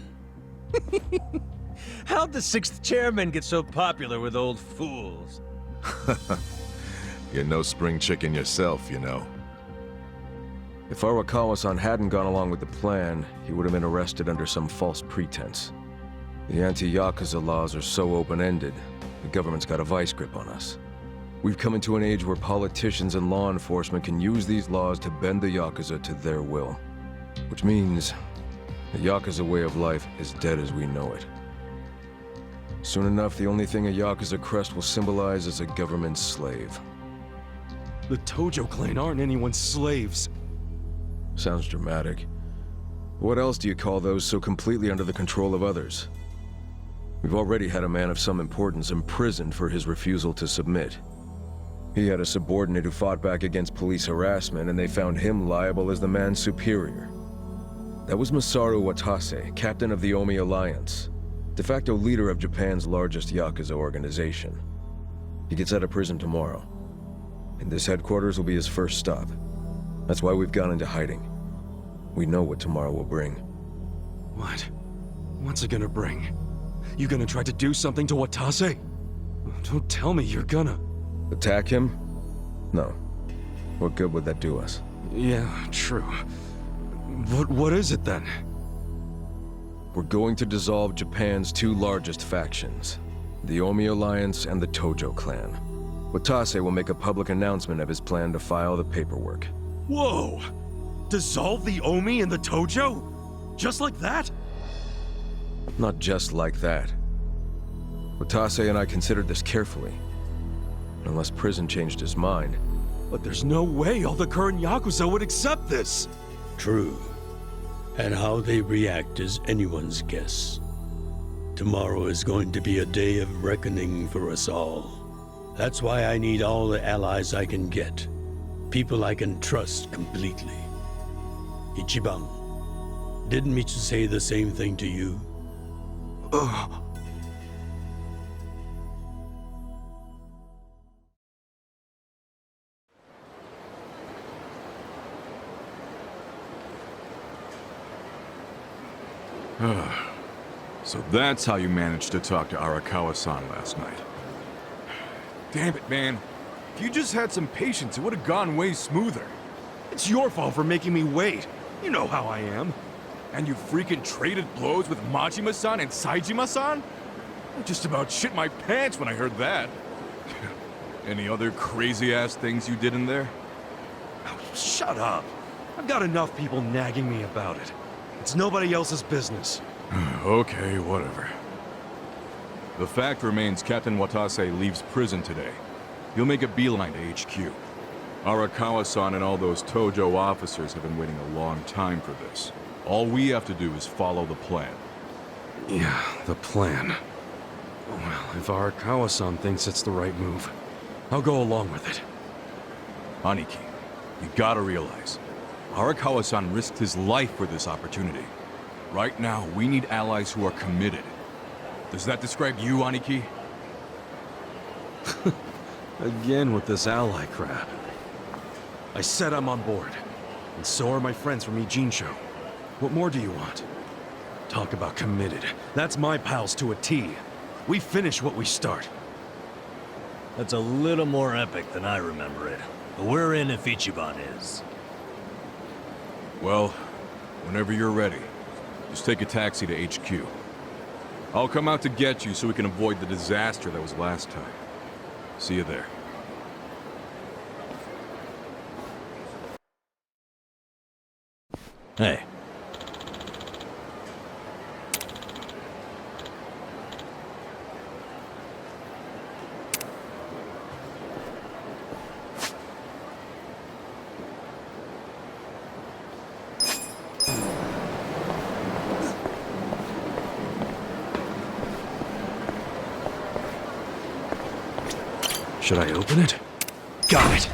How'd the 6th chairman get so popular with old fools? You're no spring chicken yourself, you know. If Arakawa-san hadn't gone along with the plan, he would have been arrested under some false pretense. The anti-Yakuza laws are so open-ended, the government's got a vice grip on us. We've come into an age where politicians and law enforcement can use these laws to bend the Yakuza to their will. Which means the Yakuza way of life is dead as we know it. Soon enough, the only thing a Yakuza crest will symbolize is a government slave. The Tojo clan aren't anyone's slaves. Sounds dramatic. What else do you call those so completely under the control of others? We've already had a man of some importance imprisoned for his refusal to submit. He had a subordinate who fought back against police harassment, and they found him liable as the man's superior. That was Masaru Watase, captain of the Omi Alliance, de facto leader of Japan's largest Yakuza organization. He gets out of prison tomorrow, and this headquarters will be his first stop. That's why we've gone into hiding. We know what tomorrow will bring. What? What's it gonna bring? You gonna try to do something to Watase? Don't tell me you're gonna... Attack him? No. What good would that do us? Yeah, true. What is it then? We're going to dissolve Japan's two largest factions, the Omi Alliance and the Tojo clan. Watase will make a public announcement of his plan to file the paperwork. Whoa! Dissolve the Omi and the Tojo? Just like that? Not just like that. Watase and I considered this carefully. Unless prison changed his mind. But there's no way all the current Yakuza would accept this! True. And how they react is anyone's guess. Tomorrow is going to be a day of reckoning for us all. That's why I need all the allies I can get. People I can trust completely. Ichiban, didn't Michi say the same thing to you? So that's how you managed to talk to Arakawa-san last night. Damn it, man. If you just had some patience, it would have gone way smoother. It's your fault for making me wait. You know how I am. And you freaking traded blows with Majima-san and Saejima-san? I just about shit my pants when I heard that. Any other crazy-ass things you did in there? Oh, shut up. I've got enough people nagging me about it. It's nobody else's business. Okay, whatever. The fact remains Captain Watase leaves prison today. He'll make a beeline to HQ. Arakawa-san and all those Tojo officers have been waiting a long time for this. All we have to do is follow the plan. Yeah, the plan. Well, if Arakawa-san thinks it's the right move, I'll go along with it. Aniki, you gotta realize, Arakawa-san risked his life for this opportunity. Right now, we need allies who are committed. Does that describe you, Aniki? Again with this ally crap. I said I'm on board. And so are my friends from Ijincho. What more do you want? Talk about committed. That's my pals to a T. We finish what we start. That's a little more epic than I remember it. But we're in if Ichiban is. Well, whenever you're ready, just take a taxi to HQ. I'll come out to get you so we can avoid the disaster that was last time. See you there. Hey. Should I open it? Got it!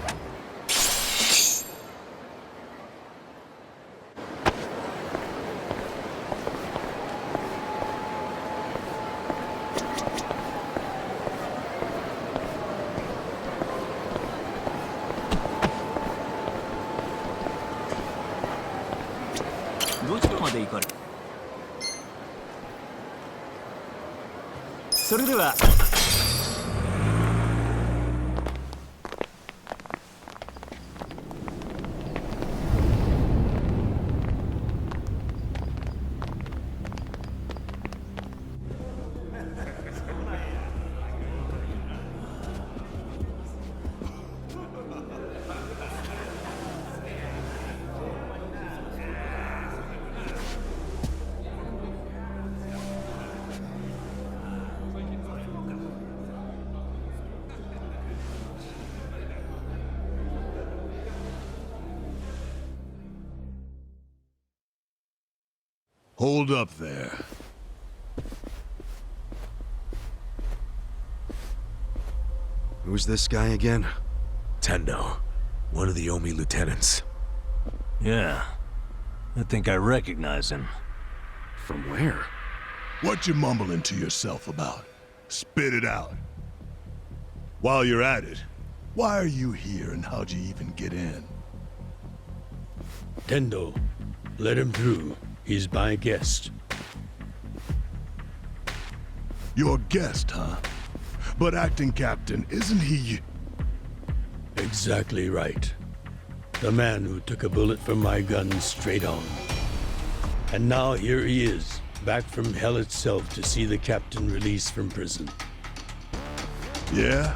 Hold up there. Who's this guy again? Tendo, one of the Omi lieutenants. Yeah. I think I recognize him. From where? What you mumbling to yourself about? Spit it out. While you're at it, why are you here and how'd you even get in? Tendo, let him through. He's my guest. Your guest, huh? But acting captain, isn't he? Exactly right. The man who took a bullet from my gun straight on. And now here he is, back from hell itself to see the captain released from prison. Yeah?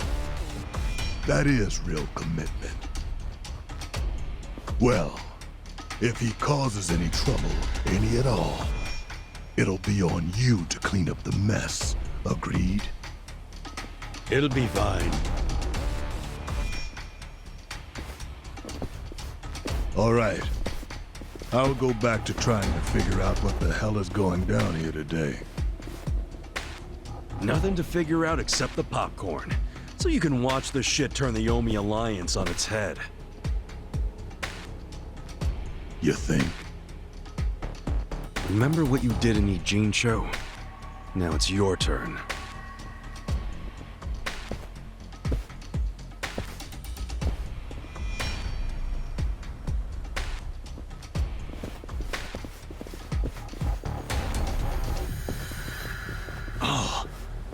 That is real commitment. Well, if he causes any trouble, any at all, it'll be on you to clean up the mess. Agreed? It'll be fine. All right. I'll go back to trying to figure out what the hell is going down here today. Nothing to figure out except the popcorn. So you can watch the shit turn the Omi Alliance on its head. You think? Remember what you did in Ijincho? Now it's your turn.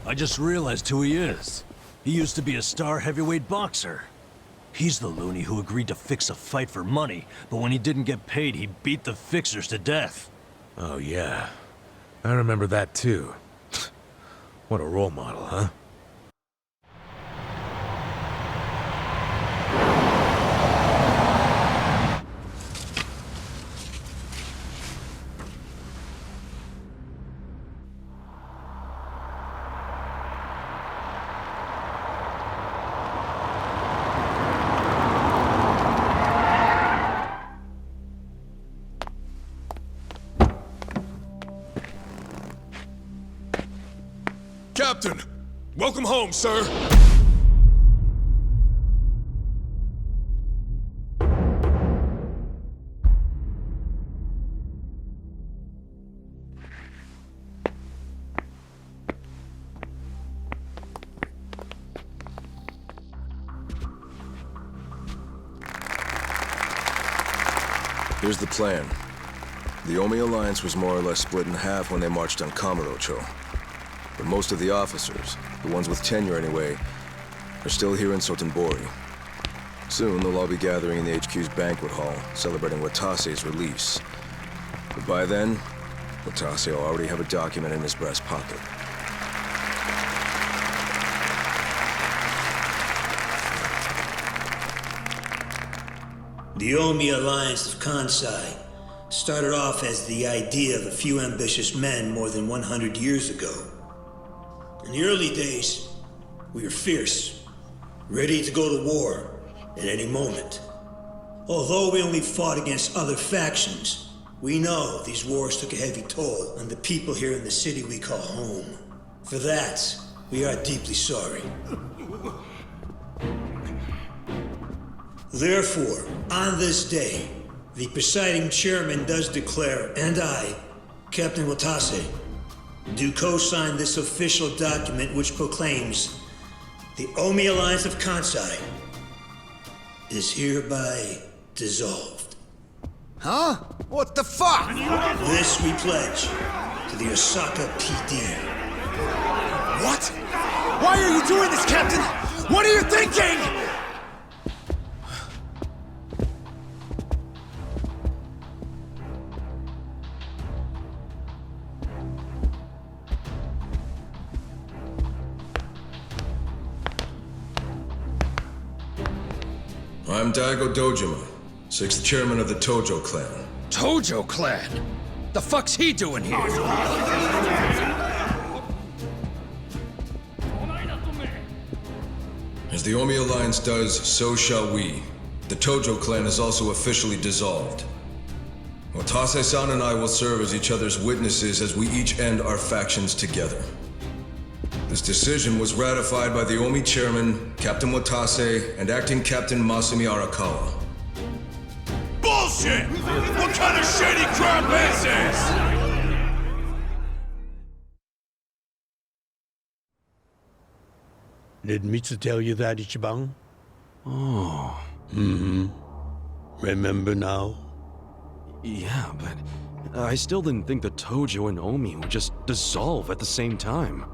I just realized who he is. He used to be a star heavyweight boxer. He's the loony who agreed to fix a fight for money, but when he didn't get paid, he beat the fixers to death. Oh, yeah. I remember that, too. What a role model, huh? Captain! Welcome home, sir! Here's the plan. The Omi Alliance was more or less split in half when they marched on Kamurocho. But most of the officers, the ones with tenure anyway, are still here in Sotenbori. Soon they'll all be gathering in the HQ's banquet hall, celebrating Watase's release. But by then, Watase will already have a document in his breast pocket. The Omi Alliance of Kansai started off as the idea of a few ambitious men more than 100 years ago. In the early days, we were fierce, ready to go to war at any moment. Although we only fought against other factions, we know these wars took a heavy toll on the people here in the city we call home. For that, we are deeply sorry. Therefore, on this day, the presiding chairman does declare, and I, Captain Watase, do co-sign this official document which proclaims the Omi Alliance of Kansai is hereby dissolved. Huh? What the fuck? This we pledge to the Osaka PD. What? Why are you doing this, Captain? What are you thinking? I'm Daigo Dojima, 6th chairman of the Tojo clan. Tojo clan? The fuck's he doing here? As the Omi Alliance does, so shall we. The Tojo clan is also officially dissolved. Watase-san and I will serve as each other's witnesses as we each end our factions together. This decision was ratified by the Omi chairman, Captain Watase, and acting Captain Masumi Arakawa. Bullshit! What kind of shady crap is this? Did Mitsu tell you that, Ichiban? Oh. Mm-hmm. Remember now? Yeah, but I still didn't think the Tojo and Omi would just dissolve at the same time.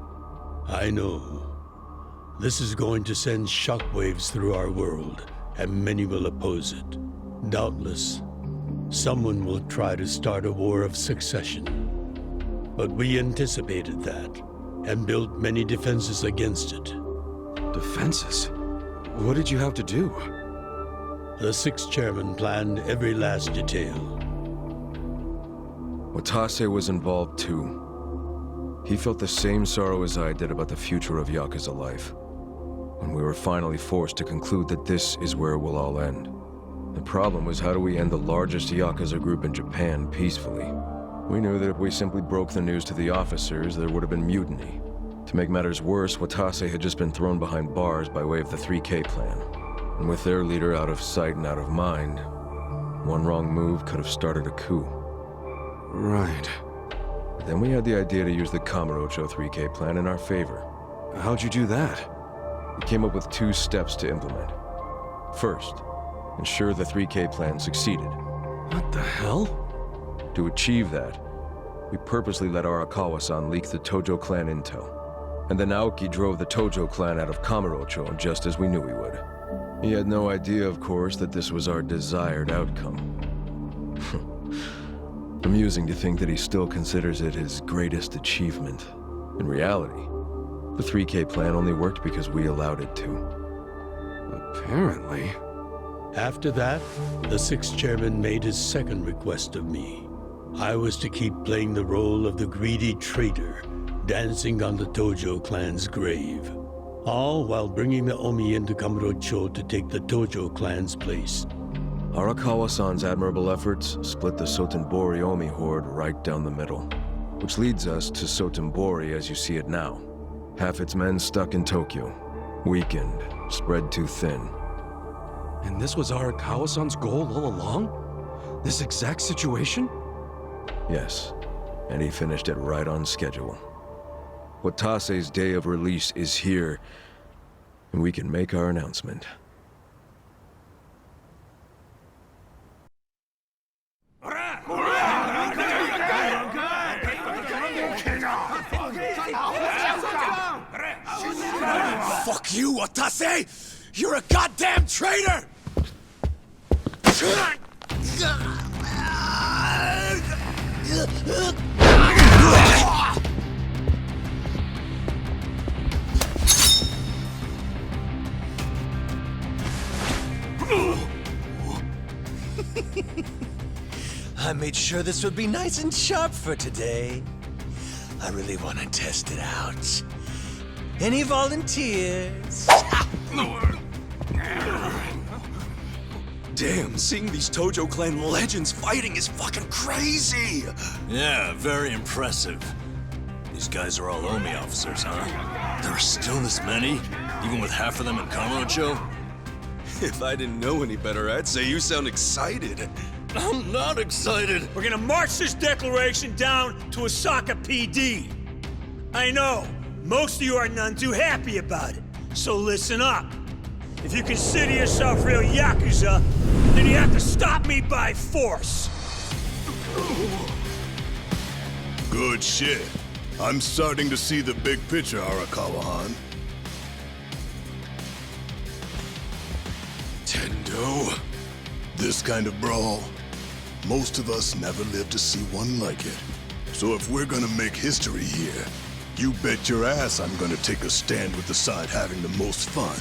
I know. This is going to send shockwaves through our world, and many will oppose it. Doubtless, someone will try to start a war of succession. But we anticipated that, and built many defenses against it. Defenses? What did you have to do? The 6th chairman planned every last detail. Watase was involved too. He felt the same sorrow as I did about the future of Yakuza life. When we were finally forced to conclude that this is where it will all end. The problem was, how do we end the largest Yakuza group in Japan peacefully? We knew that if we simply broke the news to the officers, there would have been mutiny. To make matters worse, Watase had just been thrown behind bars by way of the 3K plan. And with their leader out of sight and out of mind, one wrong move could have started a coup. Right. Then we had the idea to use the Kamurocho 3K plan in our favor. How'd you do that? We came up with 2 steps to implement. First, ensure the 3K plan succeeded. What the hell? To achieve that, we purposely let Arakawa-san leak the Tojo clan intel. And then Aoki drove the Tojo clan out of Kamurocho just as we knew he would. He had no idea, of course, that this was our desired outcome. Amusing to think that he still considers it his greatest achievement. In reality, the 3K plan only worked because we allowed it to. Apparently. After that, the sixth chairman made his second request of me. I was to keep playing the role of the greedy traitor, dancing on the Tojo clan's grave. All while bringing the Omi into Kamurocho to take the Tojo clan's place. Arakawa-san's admirable efforts split the Sotenbori Omi horde right down the middle. Which leads us to Sotenbori as you see it now. Half its men stuck in Tokyo. Weakened, spread too thin. And this was Arakawa-san's goal all along? This exact situation? Yes, and he finished it right on schedule. Watase's day of release is here, and we can make our announcement. Fuck you, Watase! You're a goddamn traitor! I made sure this would be nice and sharp for today. I really want to test it out. Any volunteers? Damn, seeing these Tojo clan legends fighting is fucking crazy! Yeah, very impressive. These guys are all Omi officers, huh? There are still this many? Even with half of them in Kamurocho? If I didn't know any better, I'd say you sound excited. I'm not excited! We're gonna march this declaration down to Osaka PD. I know, most of you are none too happy about it, so listen up. If you consider yourself real Yakuza, then you have to stop me by force. Good shit. I'm starting to see the big picture, Arakawa-han. Tendo. This kind of brawl, most of us never lived to see one like it. So if we're gonna make history here, you bet your ass I'm gonna take a stand with the side having the most fun.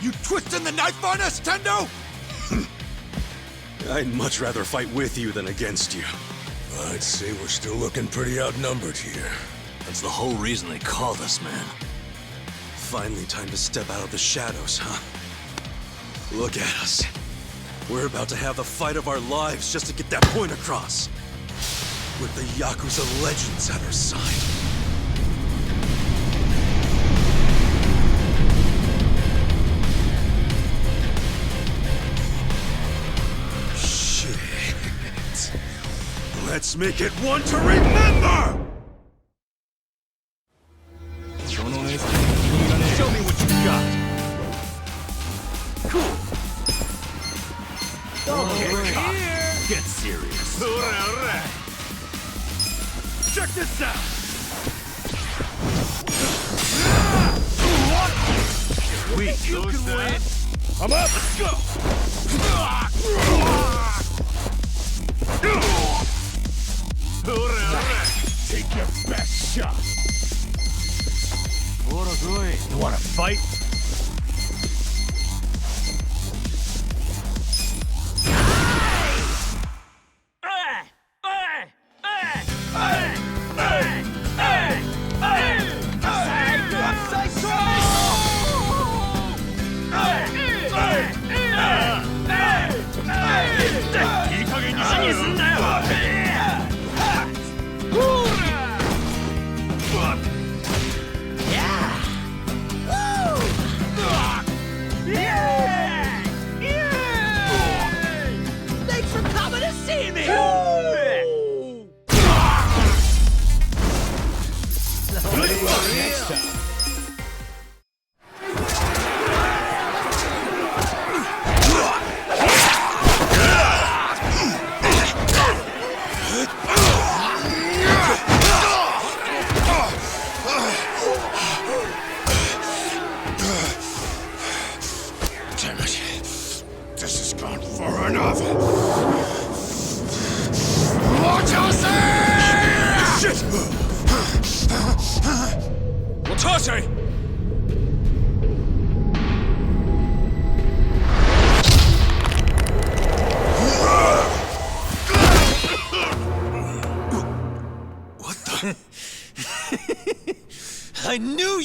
You twisting the knife on us, Tendo? I'd much rather fight with you than against you. I'd say we're still looking pretty outnumbered here. That's the whole reason they called us, man. Finally time to step out of the shadows, huh? Look at us. We're about to have the fight of our lives just to get that point across. With the Yakuza legends at our side. Shit. Let's make it one to remember! Show me what you got. Cool. Over here. Get serious. Alright. Check this out. Weak. You can win. I'm up. Let's go. Alright. Take your best shot. You wanna fight?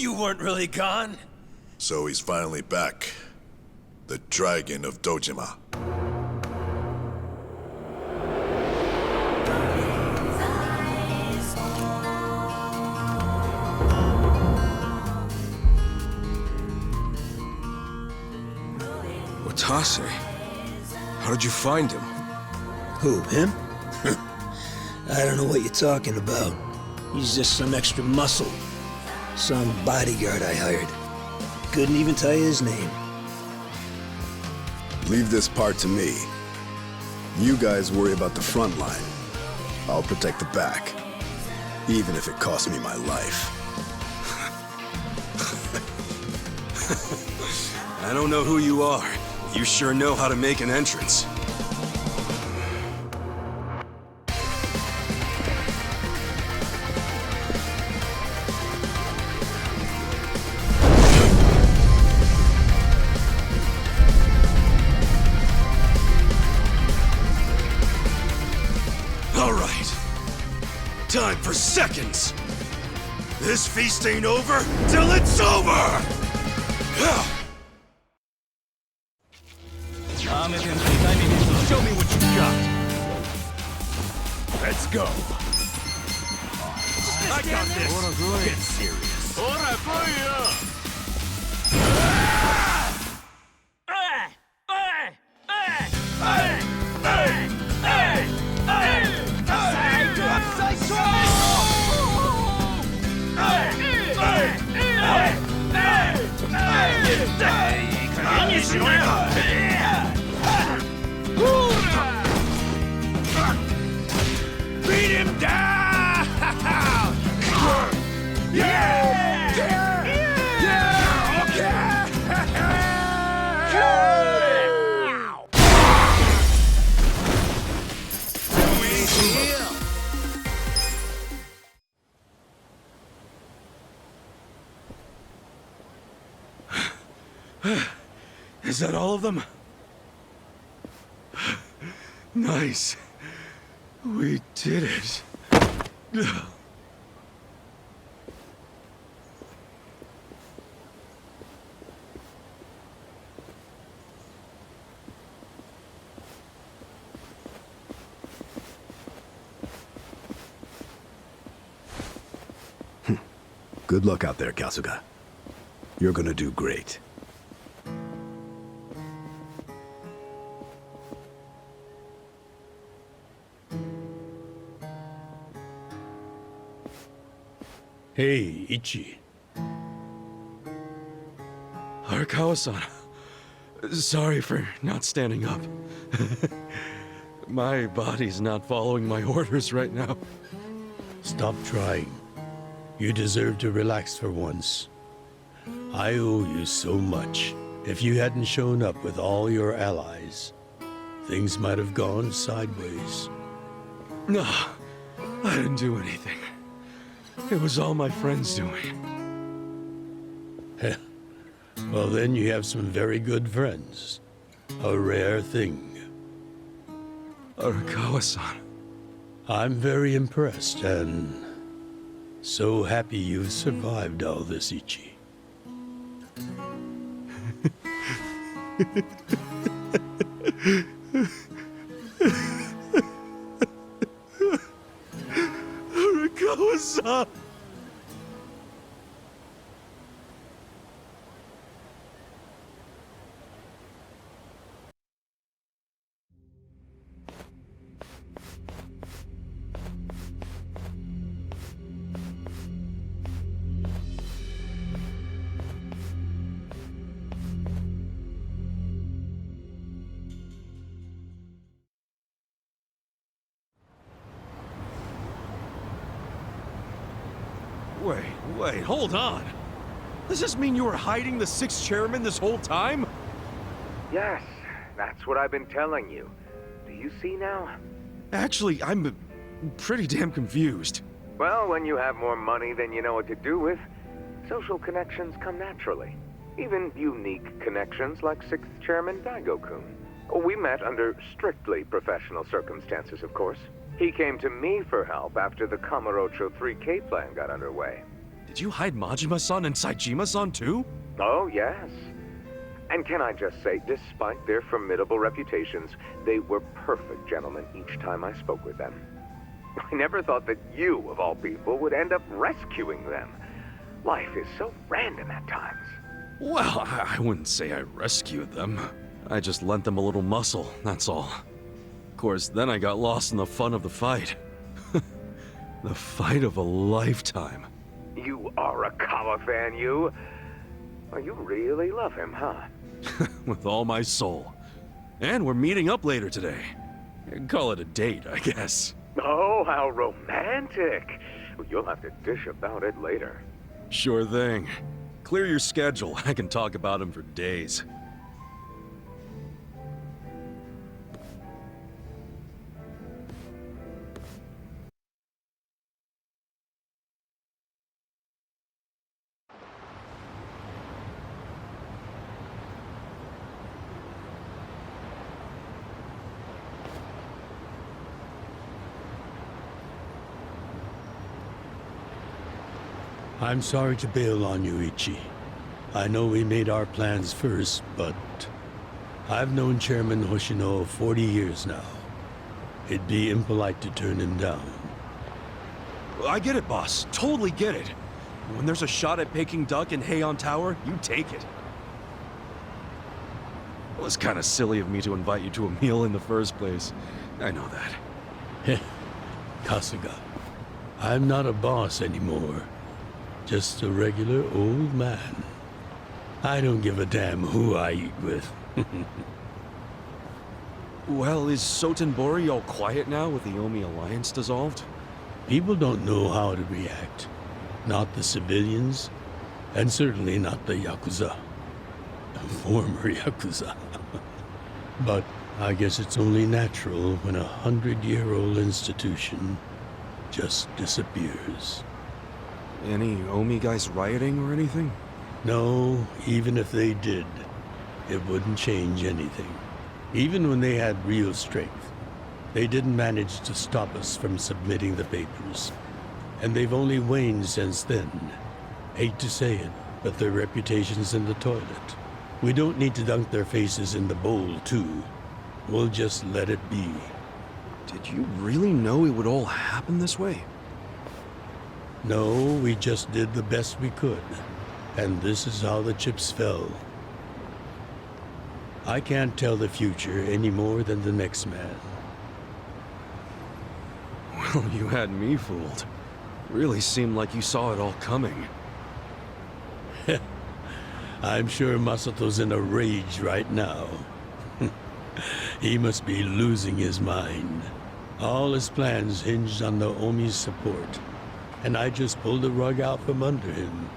you weren't really gone. So he's finally back. The Dragon of Dojima. Watase? How did you find him? Who, him? I don't know what you're talking about. He's just some extra muscle. Some bodyguard I hired. Couldn't even tell you his name. Leave this part to me. You guys worry about the front line. I'll protect the back. Even if it costs me my life. I don't know who you are. You sure know how to make an entrance. All right. Time for seconds. This feast ain't over till it's over! Show me what you got. Let's go. I got this. Get serious. Beat him down! Yeah! Is that all of them? Nice. We did it. Good luck out there, Kasuga. You're gonna do great. Hey, Ichi. Arakawa-san. Sorry for not standing up. My body's not following my orders right now. Stop trying. You deserve to relax for once. I owe you so much. If you hadn't shown up with all your allies, things might have gone sideways. No, I didn't do anything. It was all my friends doing. Well, then you have some very good friends. A rare thing. Arakawa-san. I'm very impressed and so happy you've survived all this, Ichi. Arakawa-san! Wait, hold on. Does this mean you were hiding the sixth chairman this whole time? Yes, that's what I've been telling you. Do you see now? Actually, I'm pretty damn confused. Well, when you have more money than you know what to do with, social connections come naturally. Even unique connections like 6th Chairman Daigo-kun. We met under strictly professional circumstances, of course. He came to me for help after the Kamurocho 3K plan got underway. Did you hide Majima-san and Saejima-san too? Oh, yes. And can I just say, despite their formidable reputations, they were perfect gentlemen each time I spoke with them. I never thought that you, of all people, would end up rescuing them. Life is so random at times. Well, I wouldn't say I rescued them. I just lent them a little muscle, that's all. Of course, then I got lost in the fun of the fight. The fight of a lifetime. You are a Kawa fan, you. Well, you really love him, huh? With all my soul. And we're meeting up later today. Call it a date, I guess. Oh, how romantic. Well, you'll have to dish about it later. Sure thing. Clear your schedule. I can talk about him for days. I'm sorry to bail on you, Ichi. I know we made our plans first, but I've known Chairman Hoshino 40 years now. It'd be impolite to turn him down. I get it, boss. Totally get it. When there's a shot at Peking Duck in Heian Tower, you take it. It was kind of silly of me to invite you to a meal in the first place. I know that. Kasuga, I'm not a boss anymore. Just a regular old man. I don't give a damn who I eat with. Well, is Sotenbori all quiet now with the Omi Alliance dissolved? People don't know how to react. Not the civilians, and certainly not the Yakuza. Former Yakuza. But I guess it's only natural when a 100-year-old institution just disappears. Any Omi guys rioting or anything? No, even if they did, it wouldn't change anything. Even when they had real strength, they didn't manage to stop us from submitting the papers. And they've only waned since then. Hate to say it, but their reputation's in the toilet. We don't need to dunk their faces in the bowl, too. We'll just let it be. Did you really know it would all happen this way? No, we just did the best we could. And this is how the chips fell. I can't tell the future any more than the next man. Well, you had me fooled. Really seemed like you saw it all coming. I'm sure Masato's in a rage right now. He must be losing his mind. All his plans hinged on the Omi's support, and I just pulled the rug out from under him.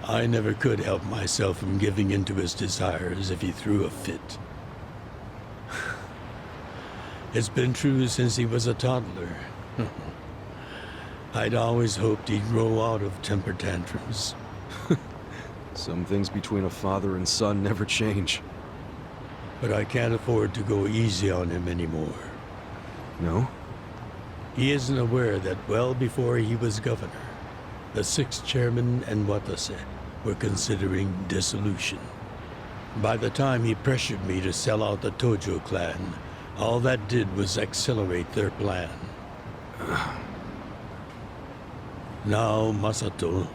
I never could help myself from giving in to his desires if he threw a fit. It's been true since he was a toddler. I'd always hoped he'd grow out of temper tantrums. Some things between a father and son never change. But I can't afford to go easy on him anymore. No? He isn't aware that well before he was governor, the 6th chairman and Watase were considering dissolution. By the time he pressured me to sell out the Tojo clan, all that did was accelerate their plan. Now Masato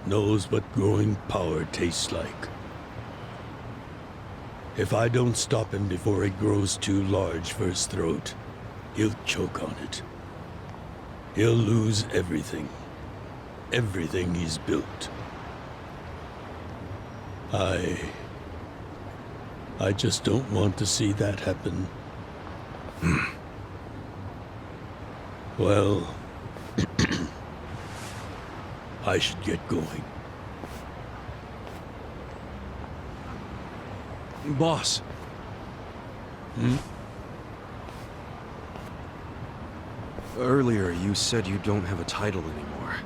knows what growing power tastes like. If I don't stop him before it grows too large for his throat, he'll choke on it. He'll lose everything. Everything he's built. I just don't want to see that happen. Well, I should get going. Boss. Earlier, you said you don't have a title anymore.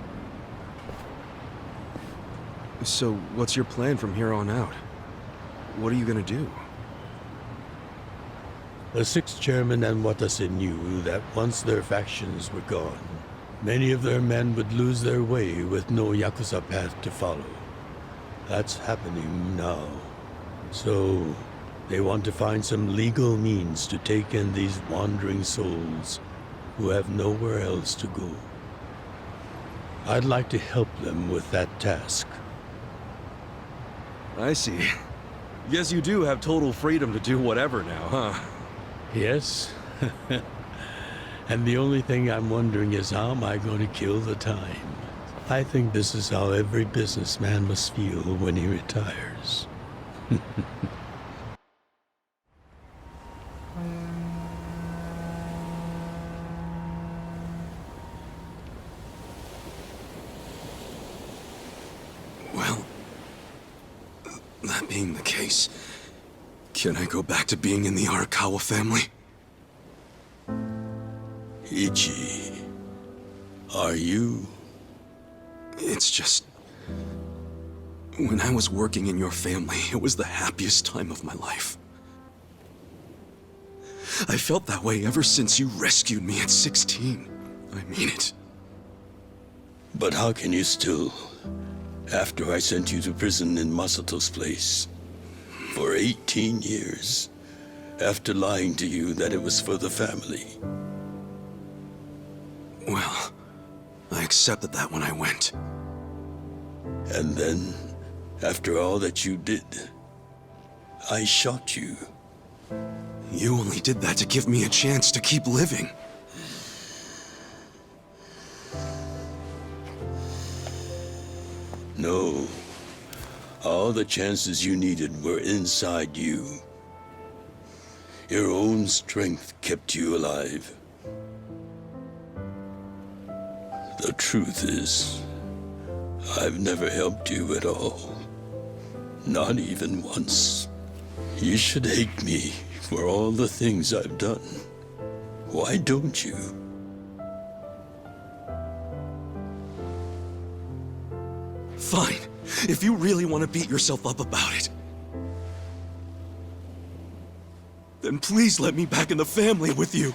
So, what's your plan from here on out? What are you gonna do? The 6th chairman and Watase knew that once their factions were gone, Many of their men would lose their way with no Yakuza path to follow. That's happening now. So, they want to find some legal means to take in these wandering souls who have nowhere else to go. I'd like to help them with that task. I see. Guess you do have total freedom to do whatever now, huh? Yes. And the only thing I'm wondering is how am I going to kill the time? I think this is how every businessman must feel when he retires. Well, that being the case, can I go back to being in the Arakawa family? Ichi, are you? It's just... when I was working in your family, it was the happiest time of my life. I felt that way ever since you rescued me at 16. I mean it. But how can you still, after I sent you to prison in Masato's place, for 18 years, after lying to you that it was for the family? Well, I accepted that when I went. And then, after all that you did, I shot you. You only did that to give me a chance to keep living. No. All the chances you needed were inside you. Your own strength kept you alive. The truth is, I've never helped you at all. Not even once. You should hate me for all the things I've done. Why don't you? Fine. If you really want to beat yourself up about it, then please let me back in the family with you.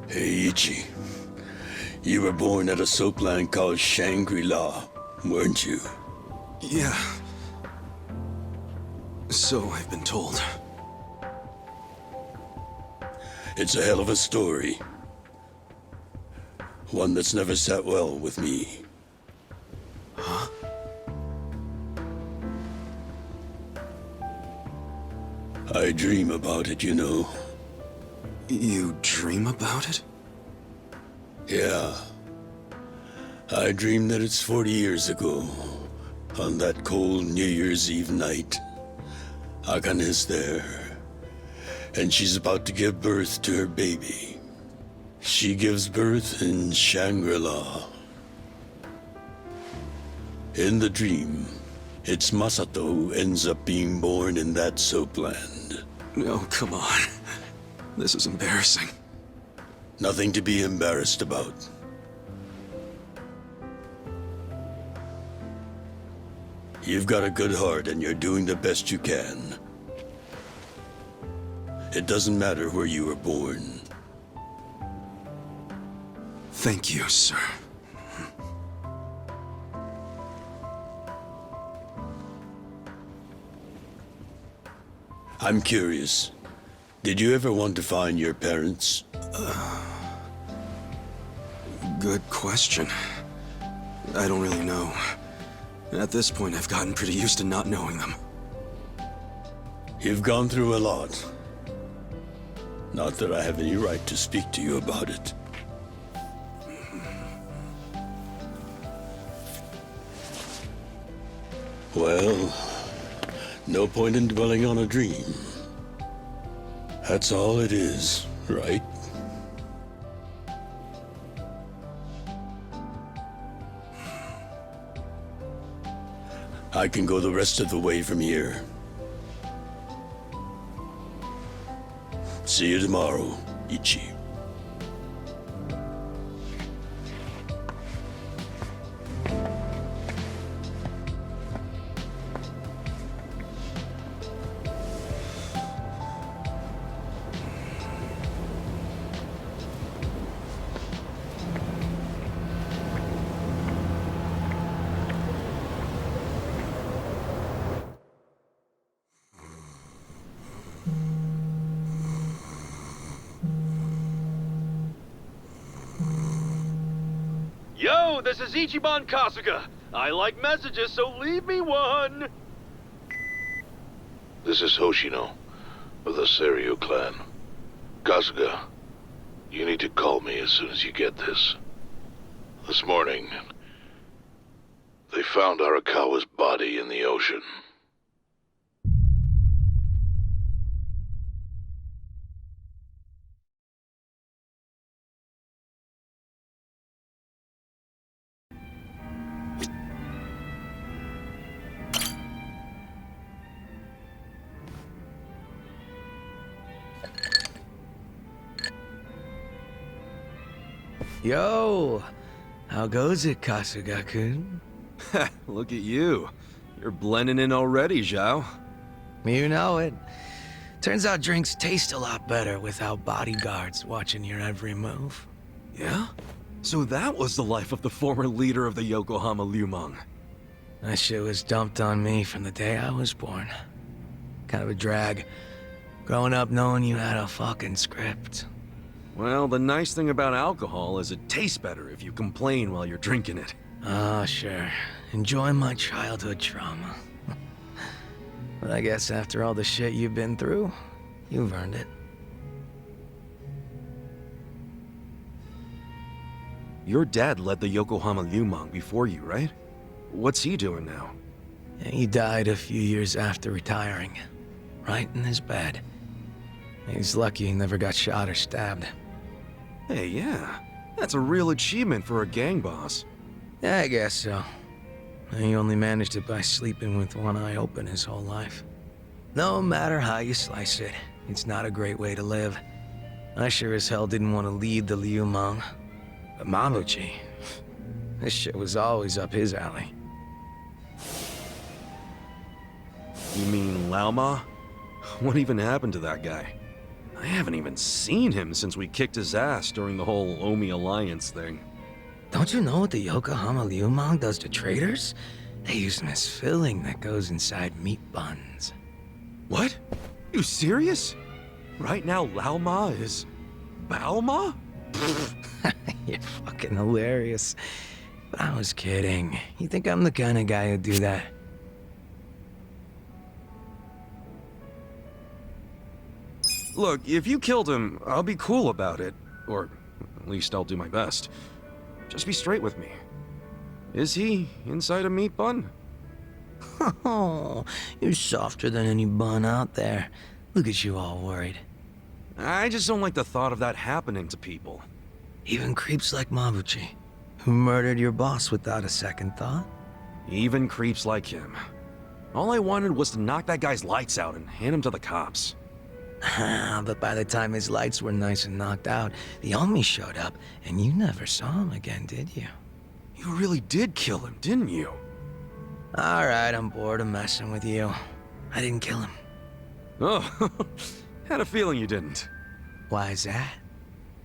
Hey, Ichi. You were born at a soapland called Shangri-La, weren't you? Yeah. So I've been told. It's a hell of a story. One that's never sat well with me. Huh? I dream about it, you know. You dream about it? Yeah. I dream that it's 40 years ago, on that cold New Year's Eve night. Akane's there, and she's about to give birth to her baby. She gives birth in Shangri-La. In the dream, it's Masato who ends up being born in that soapland. No, come on. This is embarrassing. Nothing to be embarrassed about. You've got a good heart and you're doing the best you can. It doesn't matter where you were born. Thank you, sir. I'm curious. Did you ever want to find your parents? Good question. I don't really know. At this point, I've gotten pretty used to not knowing them. You've gone through a lot. Not that I have any right to speak to you about it. Well, no point in dwelling on a dream. That's all it is, right? I can go the rest of the way from here. See you tomorrow, Ichi. Yo, this is Ichiban Kasuga. I like messages, so leave me one. This is Hoshino, of the Seiryu clan. Kasuga, you need to call me as soon as you get this. This morning, they found Arakawa's body in the ocean. Yo, how goes it, Kasuga-kun? Look at you. You're blending in already, Zhao. You know it. Turns out drinks taste a lot better without bodyguards watching your every move. Yeah? So that was the life of the former leader of the Yokohama Liumang. That shit was dumped on me from the day I was born. Kind of a drag. Growing up knowing you had a fucking script. Well, the nice thing about alcohol is it tastes better if you complain while you're drinking it. Ah, sure. Enjoy my childhood trauma. But I guess after all the shit you've been through, you've earned it. Your dad led the Yokohama Liumang before you, right? What's he doing now? He died a few years after retiring. Right in his bed. He's lucky he never got shot or stabbed. Hey, yeah. That's a real achievement for a gang boss. Yeah, I guess so. He only managed it by sleeping with one eye open his whole life. No matter how you slice it, it's not a great way to live. I sure as hell didn't want to lead the Liumang. But Mabuchi, this shit was always up his alley. You mean Laoma? What even happened to that guy? I haven't even seen him since we kicked his ass during the whole Omi Alliance thing. Don't you know what the Yokohama Liumang does to traders? They use them as filling that goes inside meat buns. What? You serious? Right now Laoma is... Baoma? You're fucking hilarious. But I was kidding. You think I'm the kind of guy who'd do that? Look, if you killed him, I'll be cool about it. Or at least I'll do my best. Just be straight with me. Is he inside a meat bun? Oh, you're softer than any bun out there. Look at you all worried. I just don't like the thought of that happening to people. Even creeps like Mabuchi, who murdered your boss without a second thought? Even creeps like him. All I wanted was to knock that guy's lights out and hand him to the cops. But by the time his lights were nice and knocked out, the Omi showed up, and you never saw him again, did you? You really did kill him, didn't you? Alright, I'm bored of messing with you. I didn't kill him. Oh, had a feeling you didn't. Why is that?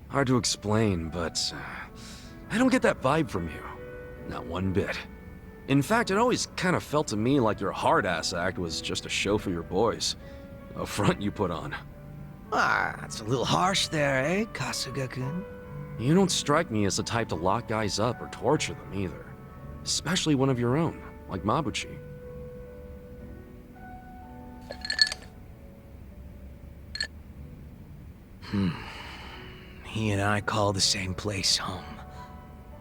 Hard to explain, but I don't get that vibe from you. Not one bit. In fact, it always kind of felt to me like your hard-ass act was just a show for your boys. A front you put on. Ah, that's a little harsh there, eh, Kasuga-kun? You don't strike me as the type to lock guys up or torture them either. Especially one of your own, like Mabuchi. He and I call the same place home.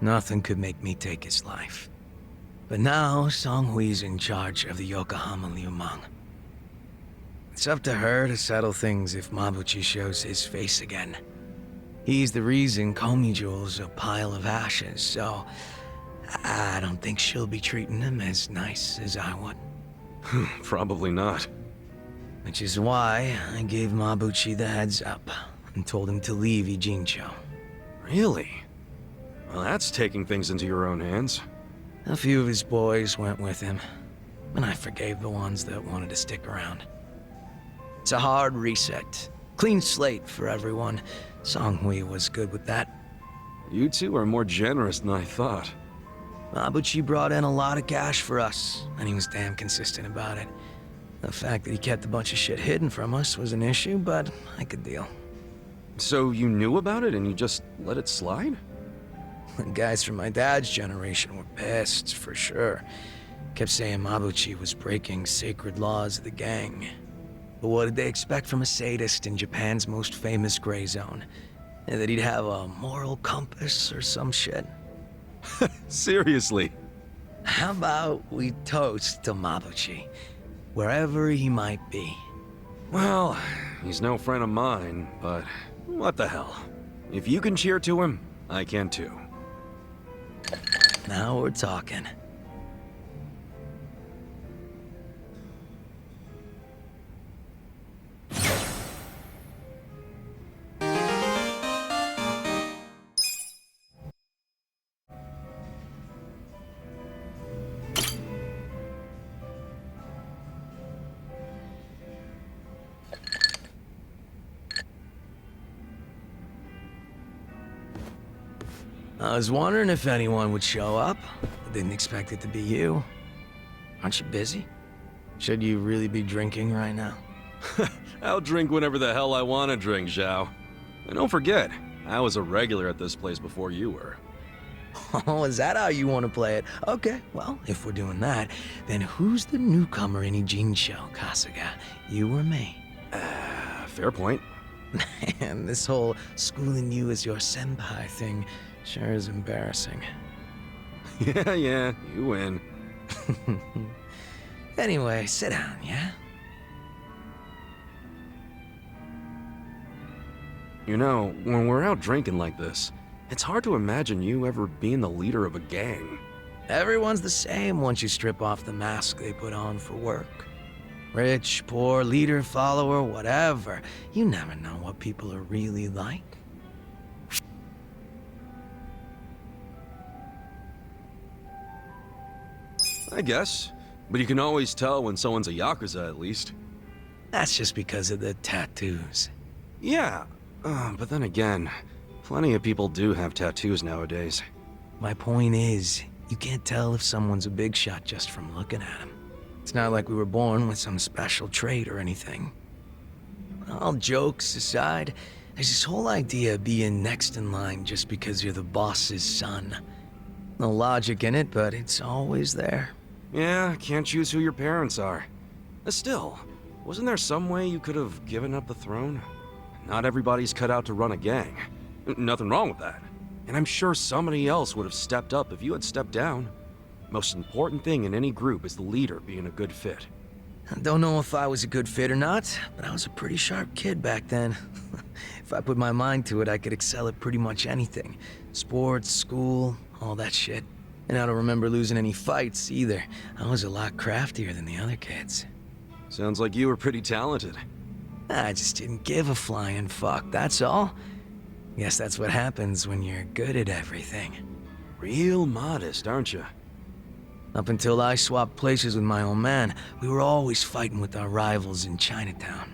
Nothing could make me take his life. But now, Songhui's in charge of the Yokohama Liumang. It's up to her to settle things if Mabuchi shows his face again. He's the reason Komiju's a pile of ashes, so I don't think she'll be treating him as nice as I would. Probably not. Which is why I gave Mabuchi the heads up and told him to leave Ijincho. Really? Well, that's taking things into your own hands. A few of his boys went with him, and I forgave the ones that wanted to stick around. It's a hard reset. Clean slate for everyone. Songhui was good with that. You two are more generous than I thought. Mabuchi brought in a lot of cash for us, and he was damn consistent about it. The fact that he kept a bunch of shit hidden from us was an issue, but I could deal. So you knew about it and you just let it slide? The guys from my dad's generation were pissed, for sure. Kept saying Mabuchi was breaking sacred laws of the gang. But what did they expect from a sadist in Japan's most famous gray zone? That he'd have a moral compass or some shit? Seriously. How about we toast to Mabuchi, wherever he might be? Well, he's no friend of mine, but what the hell? If you can cheer to him, I can too. Now we're talking. I was wondering if anyone would show up. I didn't expect it to be you. Aren't you busy? Should you really be drinking right now? I'll drink whenever the hell I want to drink, Zhao. And don't forget, I was a regular at this place before you were. Oh, is that how you want to play it? Okay, well, if we're doing that, then who's the newcomer in Ijincho, Kasuga? You or me? Fair point. Man, this whole schooling you as your senpai thing sure is embarrassing. Yeah, you win. Anyway, sit down, yeah? You know, when we're out drinking like this, it's hard to imagine you ever being the leader of a gang. Everyone's the same once you strip off the mask they put on for work. Rich, poor, leader, follower, whatever. You never know what people are really like. I guess. But you can always tell when someone's a Yakuza, at least. That's just because of the tattoos. Yeah, but then again, plenty of people do have tattoos nowadays. My point is, you can't tell if someone's a big shot just from looking at him. It's not like we were born with some special trait or anything. All jokes aside, there's this whole idea of being next in line just because you're the boss's son. No logic in it, but it's always there. Yeah, can't choose who your parents are. Still, wasn't there some way you could have given up the throne? Not everybody's cut out to run a gang. Nothing wrong with that. And I'm sure somebody else would have stepped up if you had stepped down. Most important thing in any group is the leader being a good fit. I don't know if I was a good fit or not, but I was a pretty sharp kid back then. If I put my mind to it, I could excel at pretty much anything. Sports, school, all that shit. And I don't remember losing any fights, either. I was a lot craftier than the other kids. Sounds like you were pretty talented. I just didn't give a flying fuck, that's all. Guess that's what happens when you're good at everything. Real modest, aren't you? Up until I swapped places with my old man, we were always fighting with our rivals in Chinatown.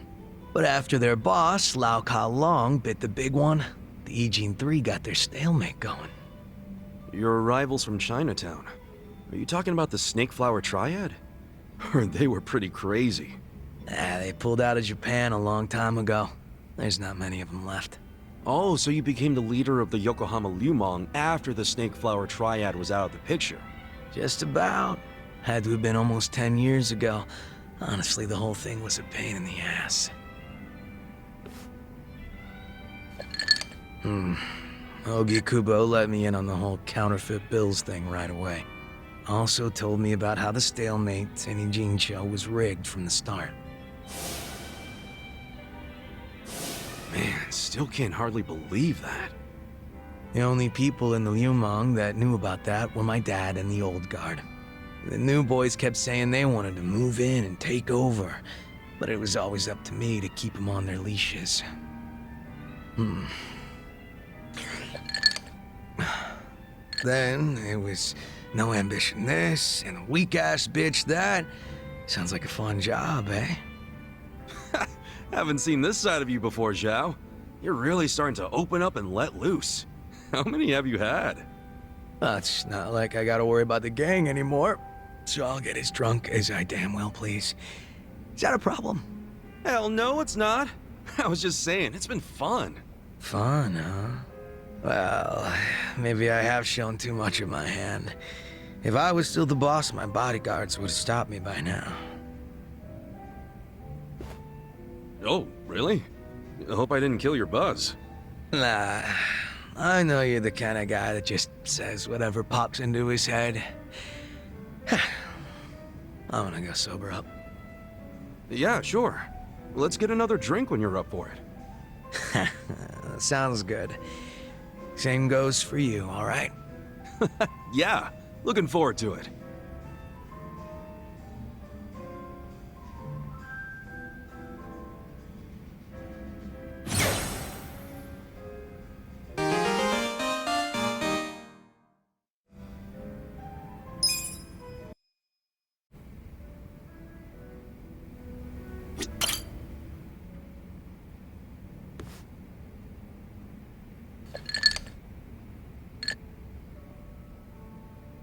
But after their boss, Lau Ka Long, bit the big one, the Ijin 3 got their stalemate going. Your rivals from Chinatown. Are you talking about the Snake Flower Triad? Heard they were pretty crazy. They pulled out of Japan a long time ago. There's not many of them left. Oh, so you became the leader of the Yokohama Lumong after the Snake Flower Triad was out of the picture? Just about. Had to have been almost 10 years ago. Honestly, the whole thing was a pain in the ass. Ogi Kubo let me in on the whole counterfeit bills thing right away. Also told me about how the stalemate in Ijincho was rigged from the start. Man, still can't hardly believe that. The only people in the Lumong that knew about that were my dad and the old guard. The new boys kept saying they wanted to move in and take over, but it was always up to me to keep them on their leashes. Then it was no ambition this, and a weak-ass bitch that. Sounds like a fun job, eh? Haven't seen this side of you before, Zhao. You're really starting to open up and let loose. How many have you had? It's not like I gotta worry about the gang anymore, so I'll get as drunk as I damn well please. Is that a problem? Hell no, it's not. I was just saying, it's been fun. Fun, huh? Well, maybe I have shown too much of my hand. If I was still the boss, my bodyguards would have stopped me by now. Oh, really? I hope I didn't kill your buzz. Nah, I know you're the kind of guy that just says whatever pops into his head. I'm gonna go sober up. Yeah, sure. Let's get another drink when you're up for it. Sounds good. Same goes for you, all right? Yeah, looking forward to it.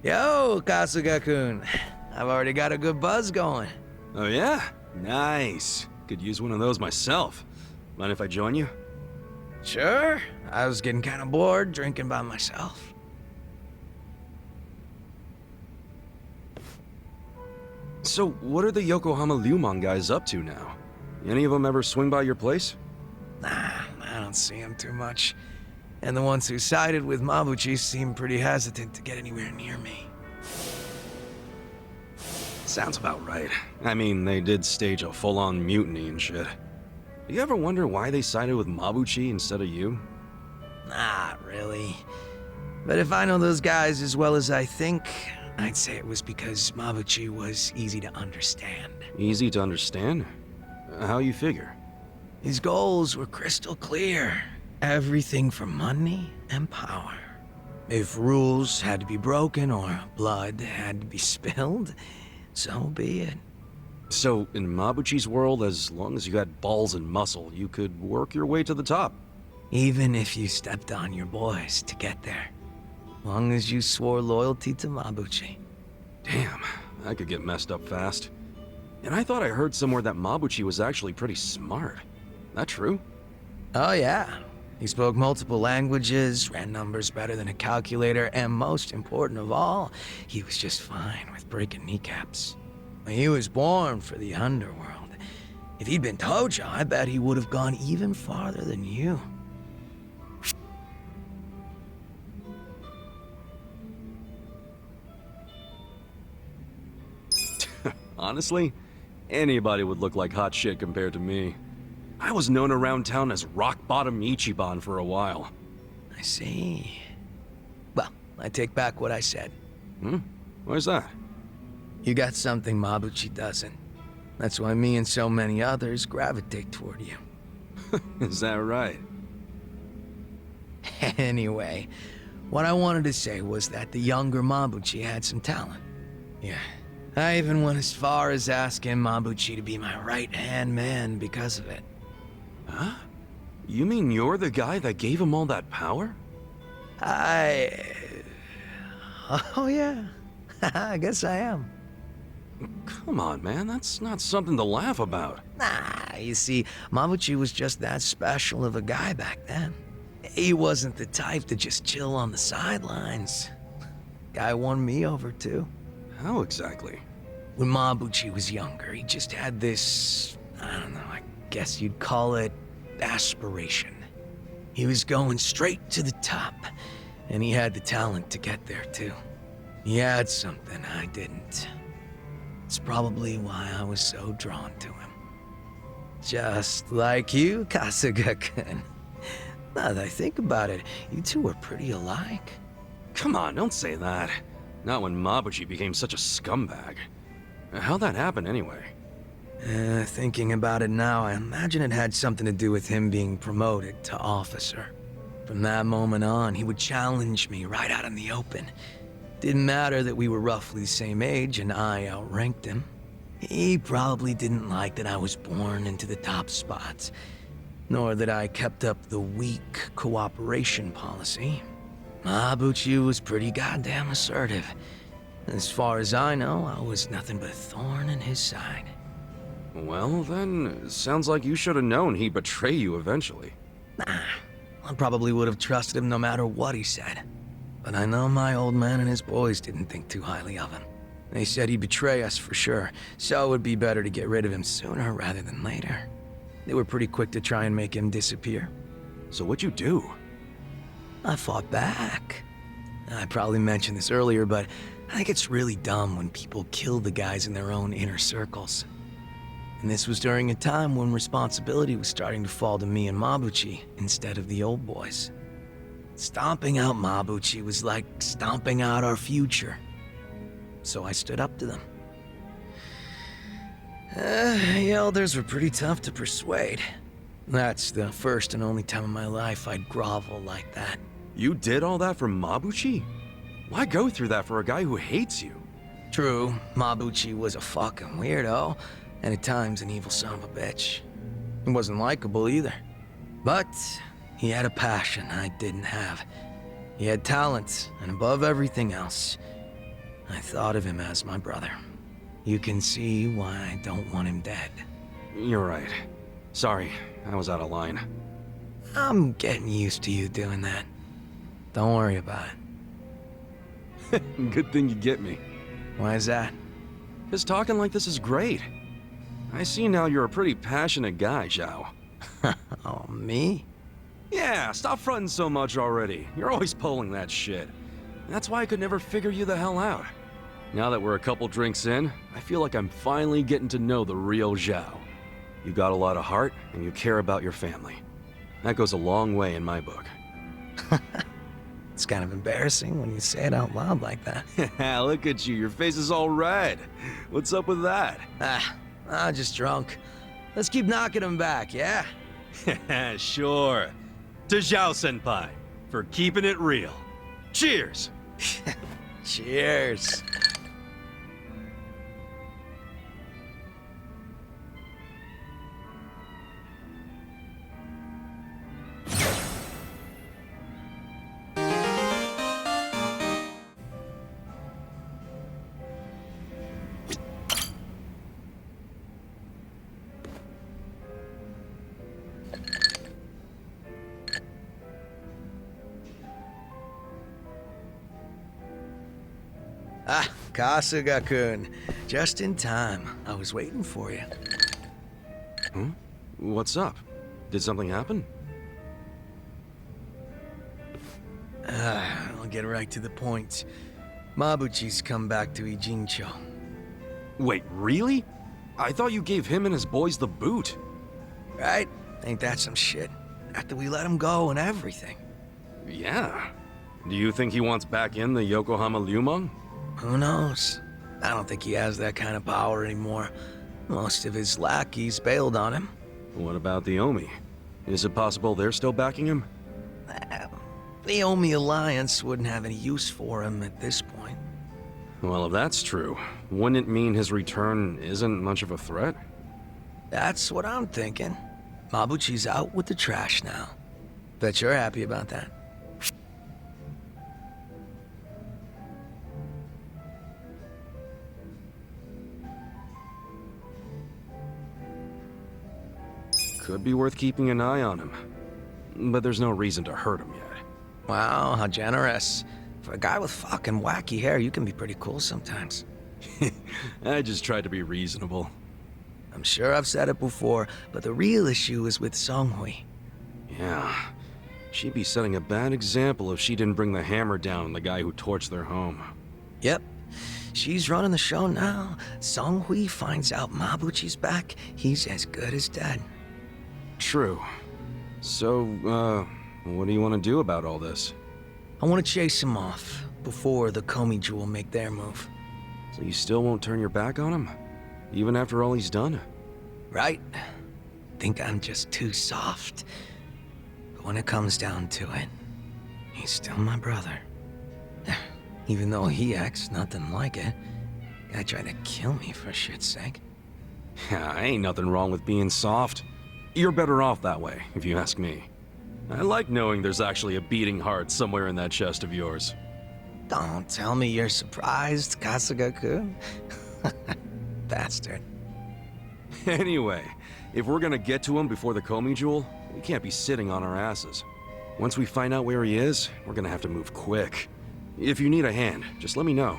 Yo, Kasuga-kun. I've already got a good buzz going. Oh yeah? Nice. Could use one of those myself. Mind if I join you? Sure. I was getting kind of bored drinking by myself. So, what are the Yokohama Ryumon guys up to now? Any of them ever swing by your place? Nah, I don't see them too much. And the ones who sided with Mabuchi seem pretty hesitant to get anywhere near me. Sounds about right. I mean, they did stage a full-on mutiny and shit. Do you ever wonder why they sided with Mabuchi instead of you? Not really. But if I know those guys as well as I think, I'd say it was because Mabuchi was easy to understand. Easy to understand? How you figure? His goals were crystal clear. Everything for money and power. If rules had to be broken or blood had to be spilled, so be it. So, in Mabuchi's world, as long as you had balls and muscle, you could work your way to the top. Even if you stepped on your boys to get there. Long as you swore loyalty to Mabuchi. Damn, I could get messed up fast. And I thought I heard somewhere that Mabuchi was actually pretty smart. That true? Oh yeah. He spoke multiple languages, ran numbers better than a calculator, and most important of all, he was just fine with breaking kneecaps. He was born for the underworld. If he'd been Tojo, I bet he would have gone even farther than you. Honestly, anybody would look like hot shit compared to me. I was known around town as rock-bottom Ichiban for a while. I see. Well, I take back what I said. Why's that? You got something Mabuchi doesn't. That's why me and so many others gravitate toward you. Is that right? Anyway, what I wanted to say was that the younger Mabuchi had some talent. Yeah. I even went as far as asking Mabuchi to be my right-hand man because of it. Huh? You mean you're the guy that gave him all that power? Oh yeah. I guess I am. Come on, man. That's not something to laugh about. Nah, you see, Mabuchi was just that special of a guy back then. He wasn't the type to just chill on the sidelines. Guy won me over too. How exactly? When Mabuchi was younger, he just had this, I don't know, I guess you'd call it aspiration. He was going straight to the top, and he had the talent to get there too. He had something I didn't. It's probably why I was so drawn to him. Just like you, Kasuga-kun. Now that I think about it, you two are pretty alike. Come on, don't say that. Not when Mabuchi became such a scumbag. How'd that happen anyway? Thinking about it now, I imagine it had something to do with him being promoted to officer. From that moment on, he would challenge me right out in the open. Didn't matter that we were roughly the same age and I outranked him. He probably didn't like that I was born into the top spots, nor that I kept up the weak cooperation policy. Mabuchi was pretty goddamn assertive. As far as I know, I was nothing but a thorn in his side. Well, then, sounds like you should have known he'd betray you eventually. Nah, I probably would have trusted him no matter what he said. But I know my old man and his boys didn't think too highly of him. They said he'd betray us for sure, so it would be better to get rid of him sooner rather than later. They were pretty quick to try and make him disappear. So what'd you do? I fought back. I probably mentioned this earlier, but I think it's really dumb when people kill the guys in their own inner circles. And this was during a time when responsibility was starting to fall to me and Mabuchi instead of the old boys. Stomping out Mabuchi was like stomping out our future. So I stood up to them. The elders were pretty tough to persuade. That's the first and only time in my life I'd grovel like that. You did all that for Mabuchi? Why go through that for a guy who hates you? True, Mabuchi was a fucking weirdo, and at times an evil son of a bitch. He wasn't likable either. But he had a passion I didn't have. He had talent, and above everything else, I thought of him as my brother. You can see why I don't want him dead. You're right. Sorry, I was out of line. I'm getting used to you doing that. Don't worry about it. Good thing you get me. Why is that? Because talking like this is great. I see now you're a pretty passionate guy, Zhao. Oh, me? Yeah, stop fronting so much already. You're always pulling that shit. That's why I could never figure you the hell out. Now that we're a couple drinks in, I feel like I'm finally getting to know the real Zhao. You got a lot of heart, and you care about your family. That goes a long way in my book. It's kind of embarrassing when you say it out loud like that. Look at you, your face is all red. What's up with that? I'm just drunk. Let's keep knocking him back, yeah? Sure. To Zhao-senpai, for keeping it real. Cheers! Cheers. Kasuga-kun. Just in time. I was waiting for you. Hmm? What's up? Did something happen? I'll get right to the point. Mabuchi's come back to Ijincho. Wait, really? I thought you gave him and his boys the boot. Right? Ain't that some shit? After we let him go and everything. Yeah. Do you think he wants back in the Yokohama Ryumong? Who knows? I don't think he has that kind of power anymore. Most of his lackeys bailed on him. What about the Omi? Is it possible they're still backing him? The Omi Alliance wouldn't have any use for him at this point. Well, if that's true, wouldn't it mean his return isn't much of a threat? That's what I'm thinking. Mabuchi's out with the trash now. Bet you're happy about that. Could be worth keeping an eye on him. But there's no reason to hurt him yet. Wow, how generous. For a guy with fucking wacky hair, you can be pretty cool sometimes. I just tried to be reasonable. I'm sure I've said it before, but the real issue is with Songhui. Yeah. She'd be setting a bad example if she didn't bring the hammer down on the guy who torched their home. Yep. She's running the show now. Songhui finds out Mabuchi's back, he's as good as dead. True. So, what do you want to do about all this? I want to chase him off before the Komi Jewel make their move. So you still won't turn your back on him? Even after all he's done? Right. Think I'm just too soft. But when it comes down to it, he's still my brother. Even though he acts nothing like it. Guy tried to kill me for shit's sake. Ain't nothing wrong with being soft. You're better off that way, if you ask me. I like knowing there's actually a beating heart somewhere in that chest of yours. Don't tell me you're surprised, Kasuga-kun. Bastard. Anyway, if we're gonna get to him before the Komi Jewel, we can't be sitting on our asses. Once we find out where he is, we're gonna have to move quick. If you need a hand, just let me know.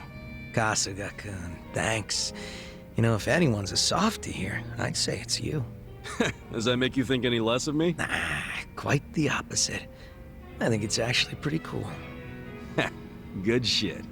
Kasuga-kun, thanks. You know, if anyone's a softie here, I'd say it's you. Does that make you think any less of me? Nah, quite the opposite. I think it's actually pretty cool. Good shit.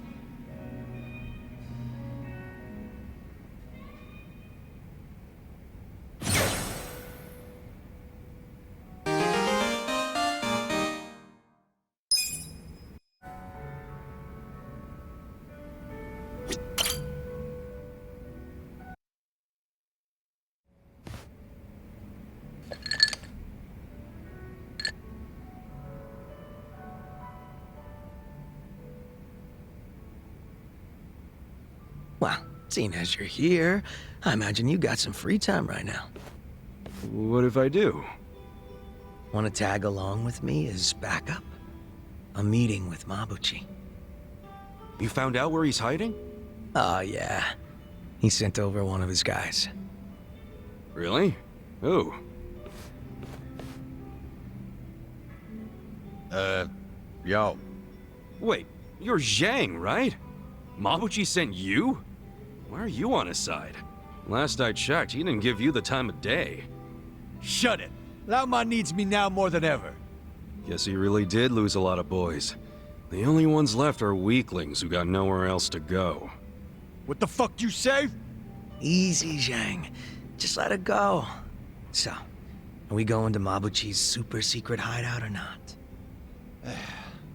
Well, seeing as you're here, I imagine you got some free time right now. What if I do? Want to tag along with me as backup? A meeting with Mabuchi. You found out where he's hiding? Oh, yeah. He sent over one of his guys. Really? Who? Yo. Wait, you're Zhang, right? Mabuchi sent you? Why are you on his side? Last I checked, he didn't give you the time of day. Shut it. Lao Ma needs me now more than ever. Guess he really did lose a lot of boys. The only ones left are weaklings who got nowhere else to go. What the fuck you say? Easy, Zhang. Just let it go. So, are we going to Mabuchi's super secret hideout or not?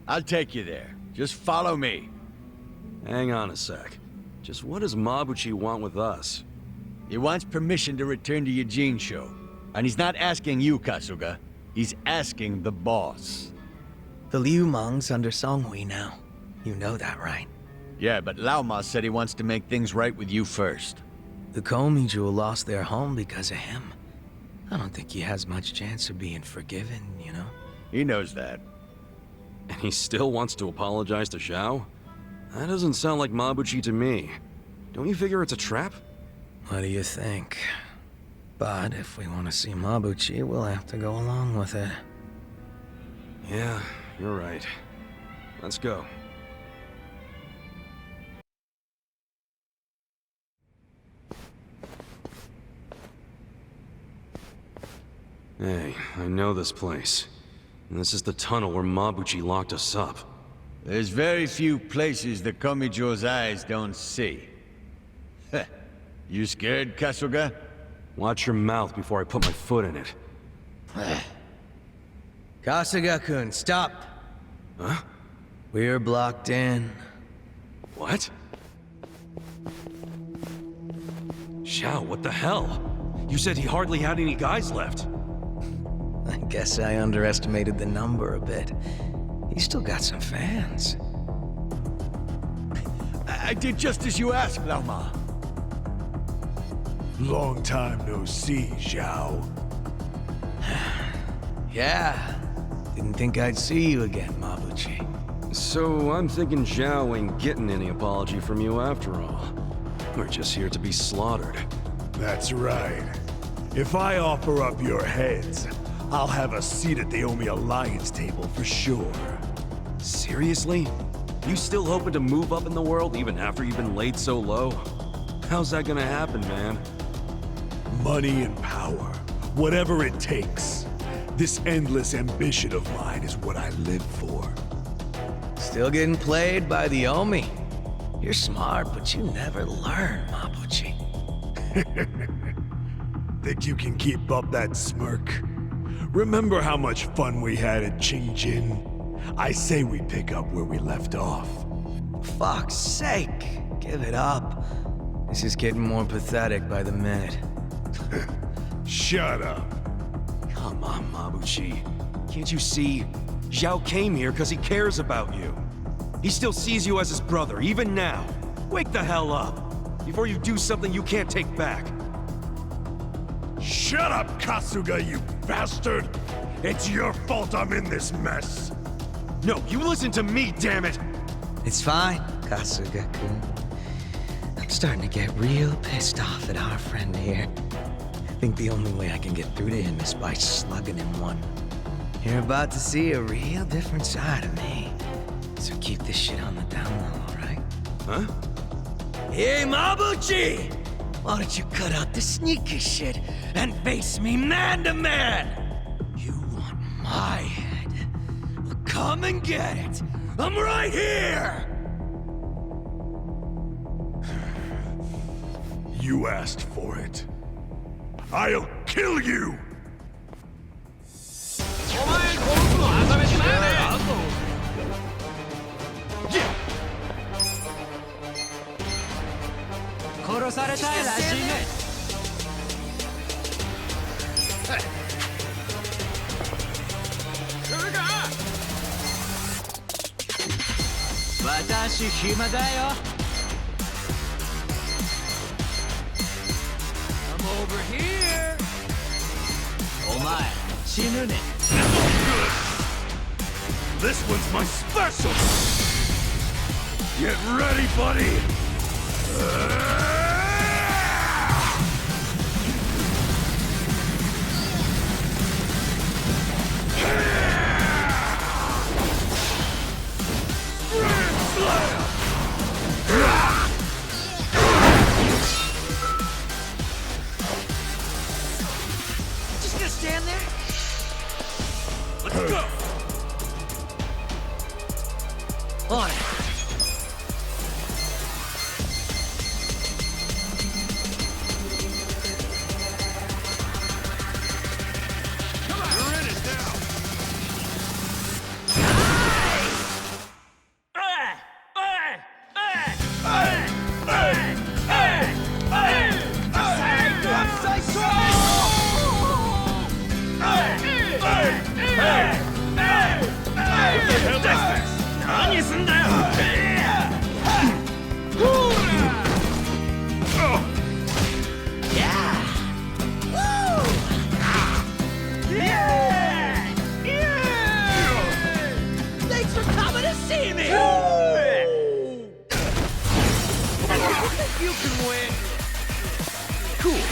I'll take you there. Just follow me. Hang on a sec. Just what does Mabuchi want with us? He wants permission to return to Yujin-sho. And he's not asking you, Kasuga. He's asking the boss. The Liu Mang's under Songhui now. You know that, right? Yeah, but Lao Ma said he wants to make things right with you first. The Komi-ju lost their home because of him. I don't think he has much chance of being forgiven, you know? He knows that. And he still wants to apologize to Zhao? That doesn't sound like Mabuchi to me. Don't you figure it's a trap? What do you think? But if we want to see Mabuchi, we'll have to go along with it. Yeah, you're right. Let's go. Hey, I know this place. And this is the tunnel where Mabuchi locked us up. There's very few places the Komijo's eyes don't see. You scared, Kasuga? Watch your mouth before I put my foot in it. Kasuga-kun, stop! Huh? We're blocked in. What? Zhao, what the hell? You said he hardly had any guys left. I guess I underestimated the number a bit. He's still got some fans. I did just as you asked, Lao Ma. Long time no see, Zhao. Yeah. Didn't think I'd see you again, Mabuchi. So I'm thinking Zhao ain't getting any apology from you after all. We're just here to be slaughtered. That's right. If I offer up your heads, I'll have a seat at the Omi Alliance table for sure. Seriously? You still hoping to move up in the world even after you've been laid so low? How's that gonna happen, man? Money and power. Whatever it takes. This endless ambition of mine is what I live for. Still getting played by the Omi. You're smart, but you never learn, Mabuchi. Think you can keep up that smirk? Remember how much fun we had at Qingjin? I say we pick up where we left off. Fuck's sake! Give it up. This is getting more pathetic by the minute. Shut up. Come on, Mabuchi. Can't you see? Zhao came here because he cares about you. He still sees you as his brother, even now. Wake the hell up, before you do something you can't take back. Shut up, Kasuga, you bastard! It's your fault I'm in this mess. No, you listen to me, damn it! It's fine, Kasuga-kun. I'm starting to get real pissed off at our friend here. I think the only way I can get through to him is by slugging him one. You're about to see a real different side of me. So keep this shit on the down low, alright? Huh? Hey, Mabuchi! Why don't you cut out the sneaky shit and face me man to man? You want my head? Well, come and get it! I'm right here! You asked for it. I'll kill you! 殺されたいらしいね。私暇だよ。I'm over here. お前死ぬね。This one's my special! Get ready, buddy! Just gonna stand there? Let's go! On it. Thanks for coming to see me! You can win. Cool.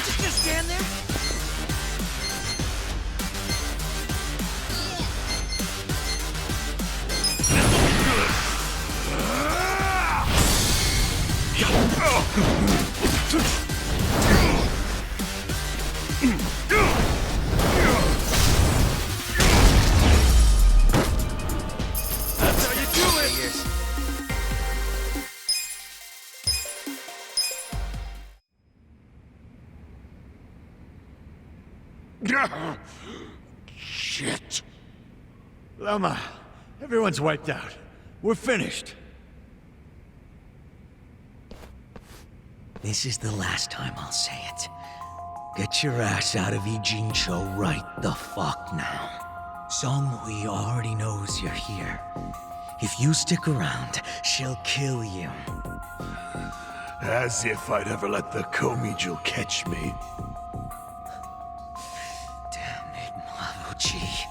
Just gonna stand there? That's how you do it! Shit. Lama, everyone's wiped out. We're finished. This is the last time I'll say it. Get your ass out of Ijincho right the fuck now. Songhui already knows you're here. If you stick around, she'll kill you. As if I'd ever let the Komijul catch me. Damn it, Mabuchi.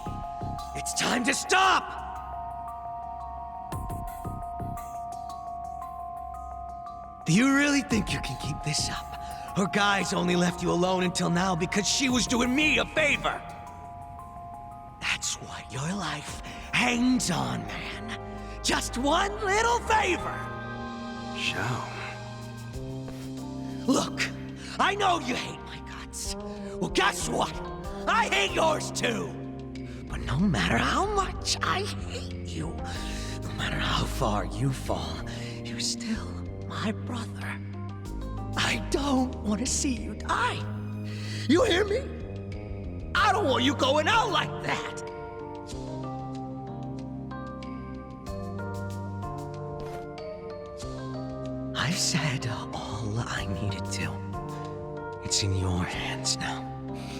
It's time to stop! Do you really think you can keep this up? Her guys only left you alone until now because she was doing me a favor. That's what your life hangs on, man. Just one little favor. Xiao. Look, I know you hate my guts. Well, guess what? I hate yours too. But no matter how much I hate you, no matter how far you fall, you're still my brother. I don't want to see you die. You hear me? I don't want you going out like that. I've said all I needed to. It's in your hands now.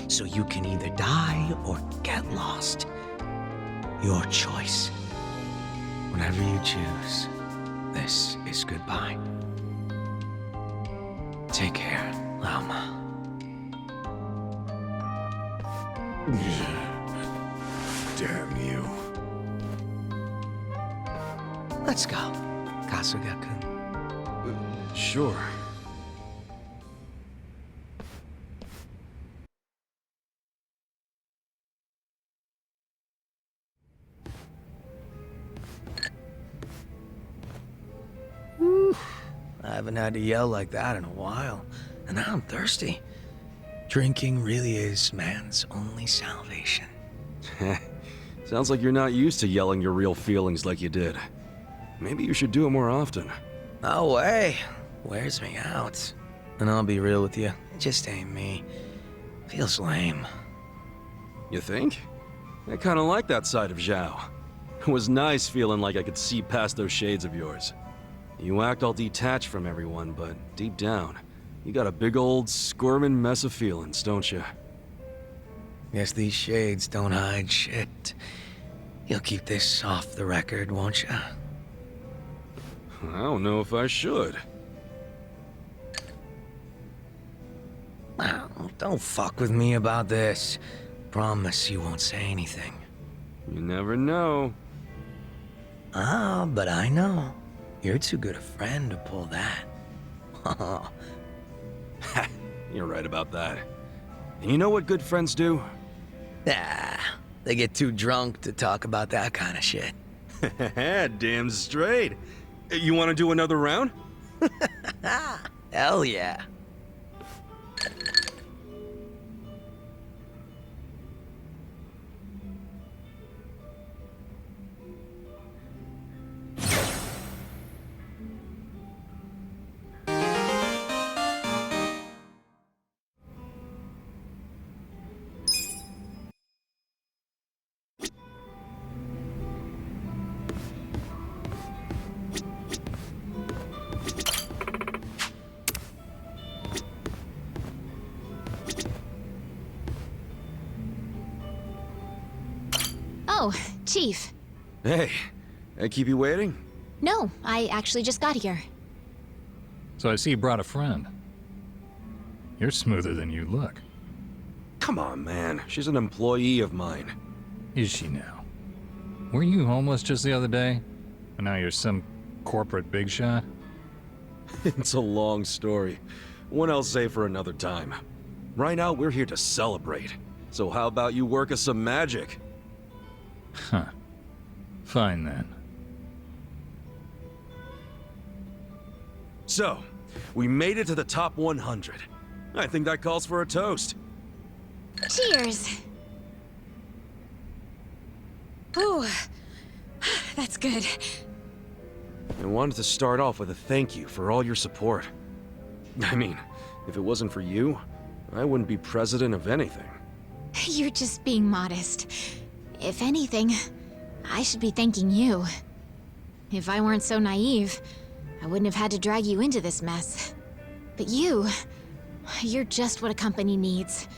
So you can either die or get lost. Your choice. Whatever you choose, this is goodbye. Take care, Lama. Damn you. Let's go, Kasuga-kun. Sure. I haven't had to yell like that in a while, and now I'm thirsty. Drinking really is man's only salvation. Sounds like you're not used to yelling your real feelings like you did. Maybe you should do it more often. No way. Wears me out. And I'll be real with you, it just ain't me. Feels lame. You think? I kinda like that side of Zhao. It was nice feeling like I could see past those shades of yours. You act all detached from everyone, but deep down, you got a big old squirming mess of feelings, don't you? Guess these shades don't hide shit. You'll keep this off the record, won't you? I don't know if I should. Don't fuck with me about this. Promise you won't say anything. You never know. Ah, but I know. You're too good a friend to pull that. You're right about that. And you know what good friends do? They get too drunk to talk about that kind of shit. Damn straight. You want to do another round? Hell yeah. Oh, Chief. Hey, I keep you waiting? No, I actually just got here. So I see you brought a friend. You're smoother than you look. Come on, man. She's an employee of mine. Is she now? Were you homeless just the other day? And now you're some corporate big shot? It's a long story. One I'll save for another time. Right now, we're here to celebrate. So how about you work us some magic? Huh. Fine then. So, we made it to the top 100. I think that calls for a toast. Cheers! Ooh, that's good. I wanted to start off with a thank you for all your support. I mean, if it wasn't for you, I wouldn't be president of anything. You're just being modest. If anything, I should be thanking you. If I weren't so naive, I wouldn't have had to drag you into this mess. But you're just what a company needs.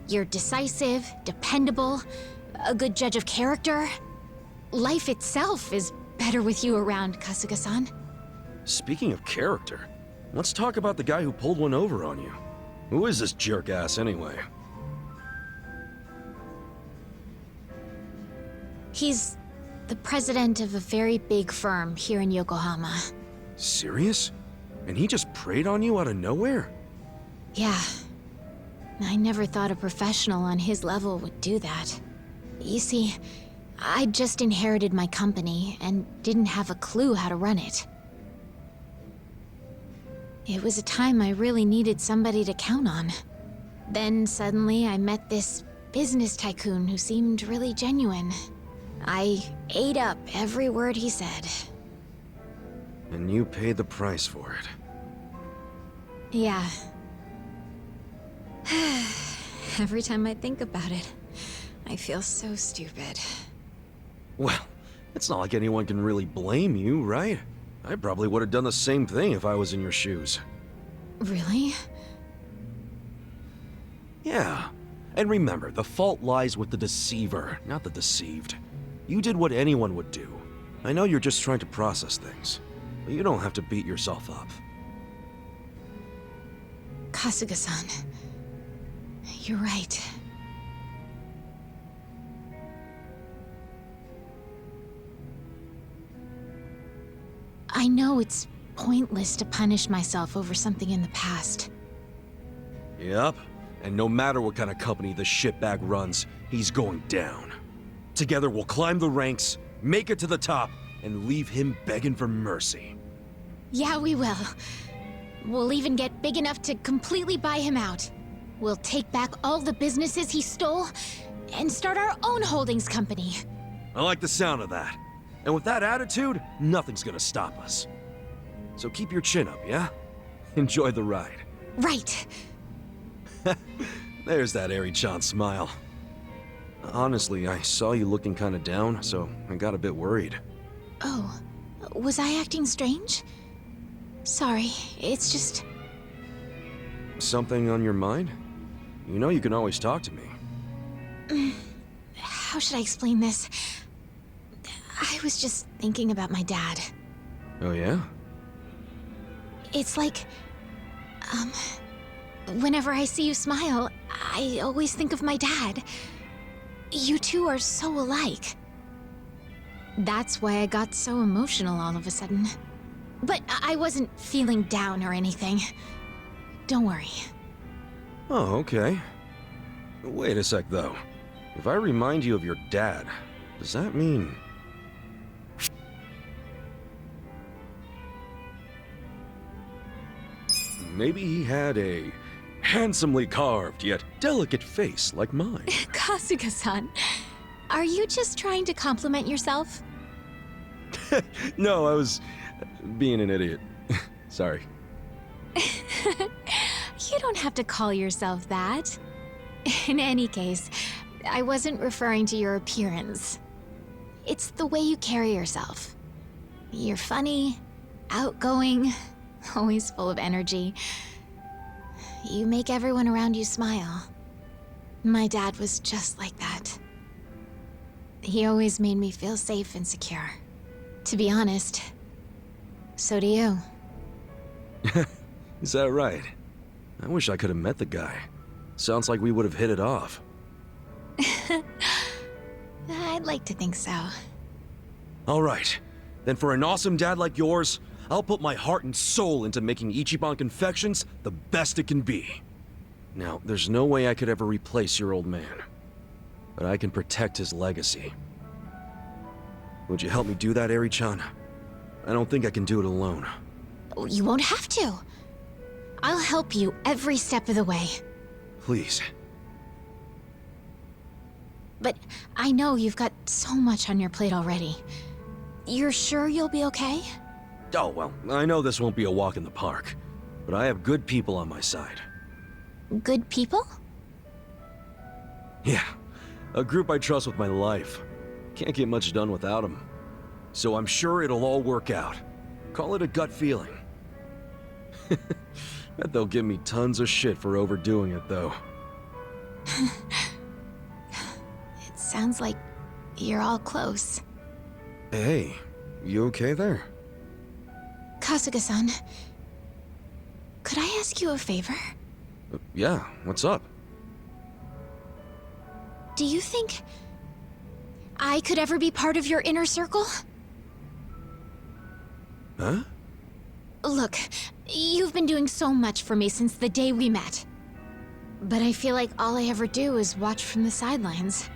You're decisive, dependable, a good judge of character. Life itself is better with you around, Kasuga-san. Speaking of character, let's talk about the guy who pulled one over on you. Who is this jerk-ass anyway? He's the president of a very big firm here in Yokohama. Serious? And he just preyed on you out of nowhere? Yeah. I never thought a professional on his level would do that. You see, I just inherited my company and didn't have a clue how to run it. It was a time I really needed somebody to count on. Then suddenly I met this business tycoon who seemed really genuine. I ate up every word he said. And you paid the price for it. Yeah. Every time I think about it, I feel so stupid. Well, it's not like anyone can really blame you, right? I probably would have done the same thing if I was in your shoes. Really? Yeah. And remember, the fault lies with the deceiver, not the deceived. You did what anyone would do. I know you're just trying to process things, but you don't have to beat yourself up. Kasuga-san, you're right. I know it's pointless to punish myself over something in the past. Yep. And no matter what kind of company the shitbag runs, he's going down. Together we'll climb the ranks, make it to the top, and leave him begging for mercy. Yeah, we will. We'll even get big enough to completely buy him out. We'll take back all the businesses he stole, and start our own holdings company. I like the sound of that. And with that attitude, nothing's gonna stop us. So keep your chin up, yeah? Enjoy the ride. Right. There's that Eri-chan smile. Honestly, I saw you looking kinda down, so I got a bit worried. Oh, was I acting strange? Sorry, it's just... Something on your mind? You know you can always talk to me. How should I explain this? I was just thinking about my dad. Oh yeah? It's like... whenever I see you smile, I always think of my dad. You two are so alike. That's why I got so emotional all of a sudden. But I wasn't feeling down or anything. Don't worry. Oh, okay. Wait a sec, though. If I remind you of your dad, does that mean... maybe he had a handsomely carved yet delicate face like mine? Kasuga-san, are you just trying to compliment yourself? No, I was being an idiot. Sorry. You don't have to call yourself that. In any case, I wasn't referring to your appearance. It's the way you carry yourself. You're funny, outgoing, always full of energy. You make everyone around you smile. My dad was just like that. He always made me feel safe and secure. To be honest, so do you. Is that right? I wish I could have met the guy. Sounds like we would have hit it off. I'd like to think so. All right. Then for an awesome dad like yours, I'll put my heart and soul into making Ichiban Confections the best it can be. Now, there's no way I could ever replace your old man. But I can protect his legacy. Would you help me do that, Eri-chan? I don't think I can do it alone. You won't have to. I'll help you every step of the way. Please. But I know you've got so much on your plate already. You're sure you'll be okay? Oh, well, I know this won't be a walk in the park, but I have good people on my side. Good people? Yeah, a group I trust with my life. Can't get much done without them. So I'm sure it'll all work out. Call it a gut feeling. Bet they'll give me tons of shit for overdoing it, though. It sounds like you're all close. Hey, you okay there? Kasuga-san, could I ask you a favor? Yeah, what's up? Do you think I could ever be part of your inner circle? Huh? Look, you've been doing so much for me since the day we met. But I feel like all I ever do is watch from the sidelines.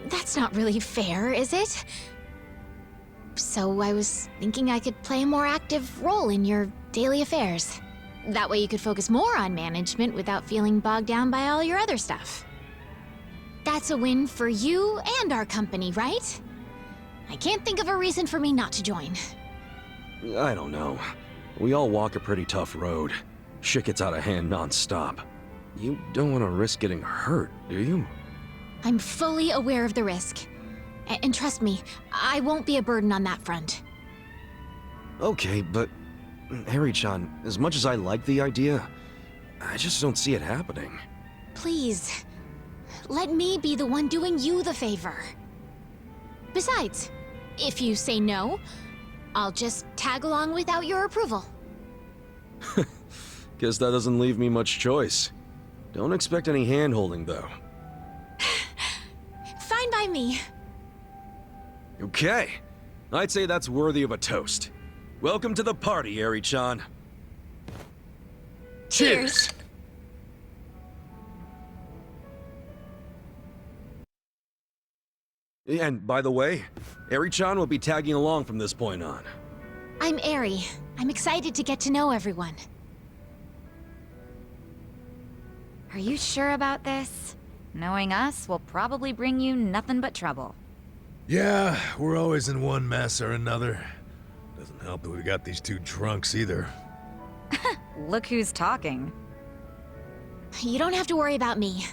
That's not really fair, is it? So I was thinking I could play a more active role in your daily affairs. That way you could focus more on management without feeling bogged down by all your other stuff. That's a win for you and our company, right? I can't think of a reason for me not to join. I don't know. We all walk a pretty tough road. Shit gets out of hand non-stop. You don't want to risk getting hurt, do you? I'm fully aware of the risk. And trust me, I won't be a burden on that front. Okay, but Harry-chan, as much as I like the idea, I just don't see it happening. Please, let me be the one doing you the favor. Besides, if you say no, I'll just tag along without your approval. Guess that doesn't leave me much choice. Don't expect any hand-holding, though. Fine by me. Okay. I'd say that's worthy of a toast. Welcome to the party, Harry-chan. Cheers! And by the way, Harry-chan will be tagging along from this point on. I'm Eri. I'm excited to get to know everyone. Are you sure about this? Knowing us will probably bring you nothing but trouble. Yeah, we're always in one mess or another. Doesn't help that we got these two drunks either. Look who's talking. You don't have to worry about me.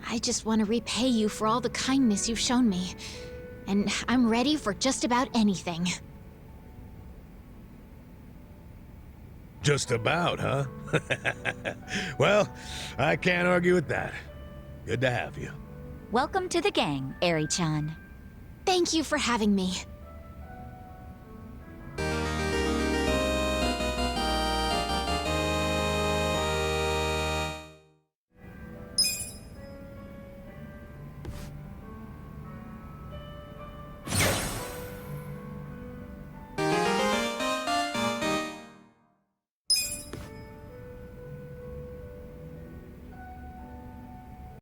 I just want to repay you for all the kindness you've shown me. And I'm ready for just about anything. Just about, huh? Well, I can't argue with that. Good to have you. Welcome to the gang, Eri-chan. Thank you for having me.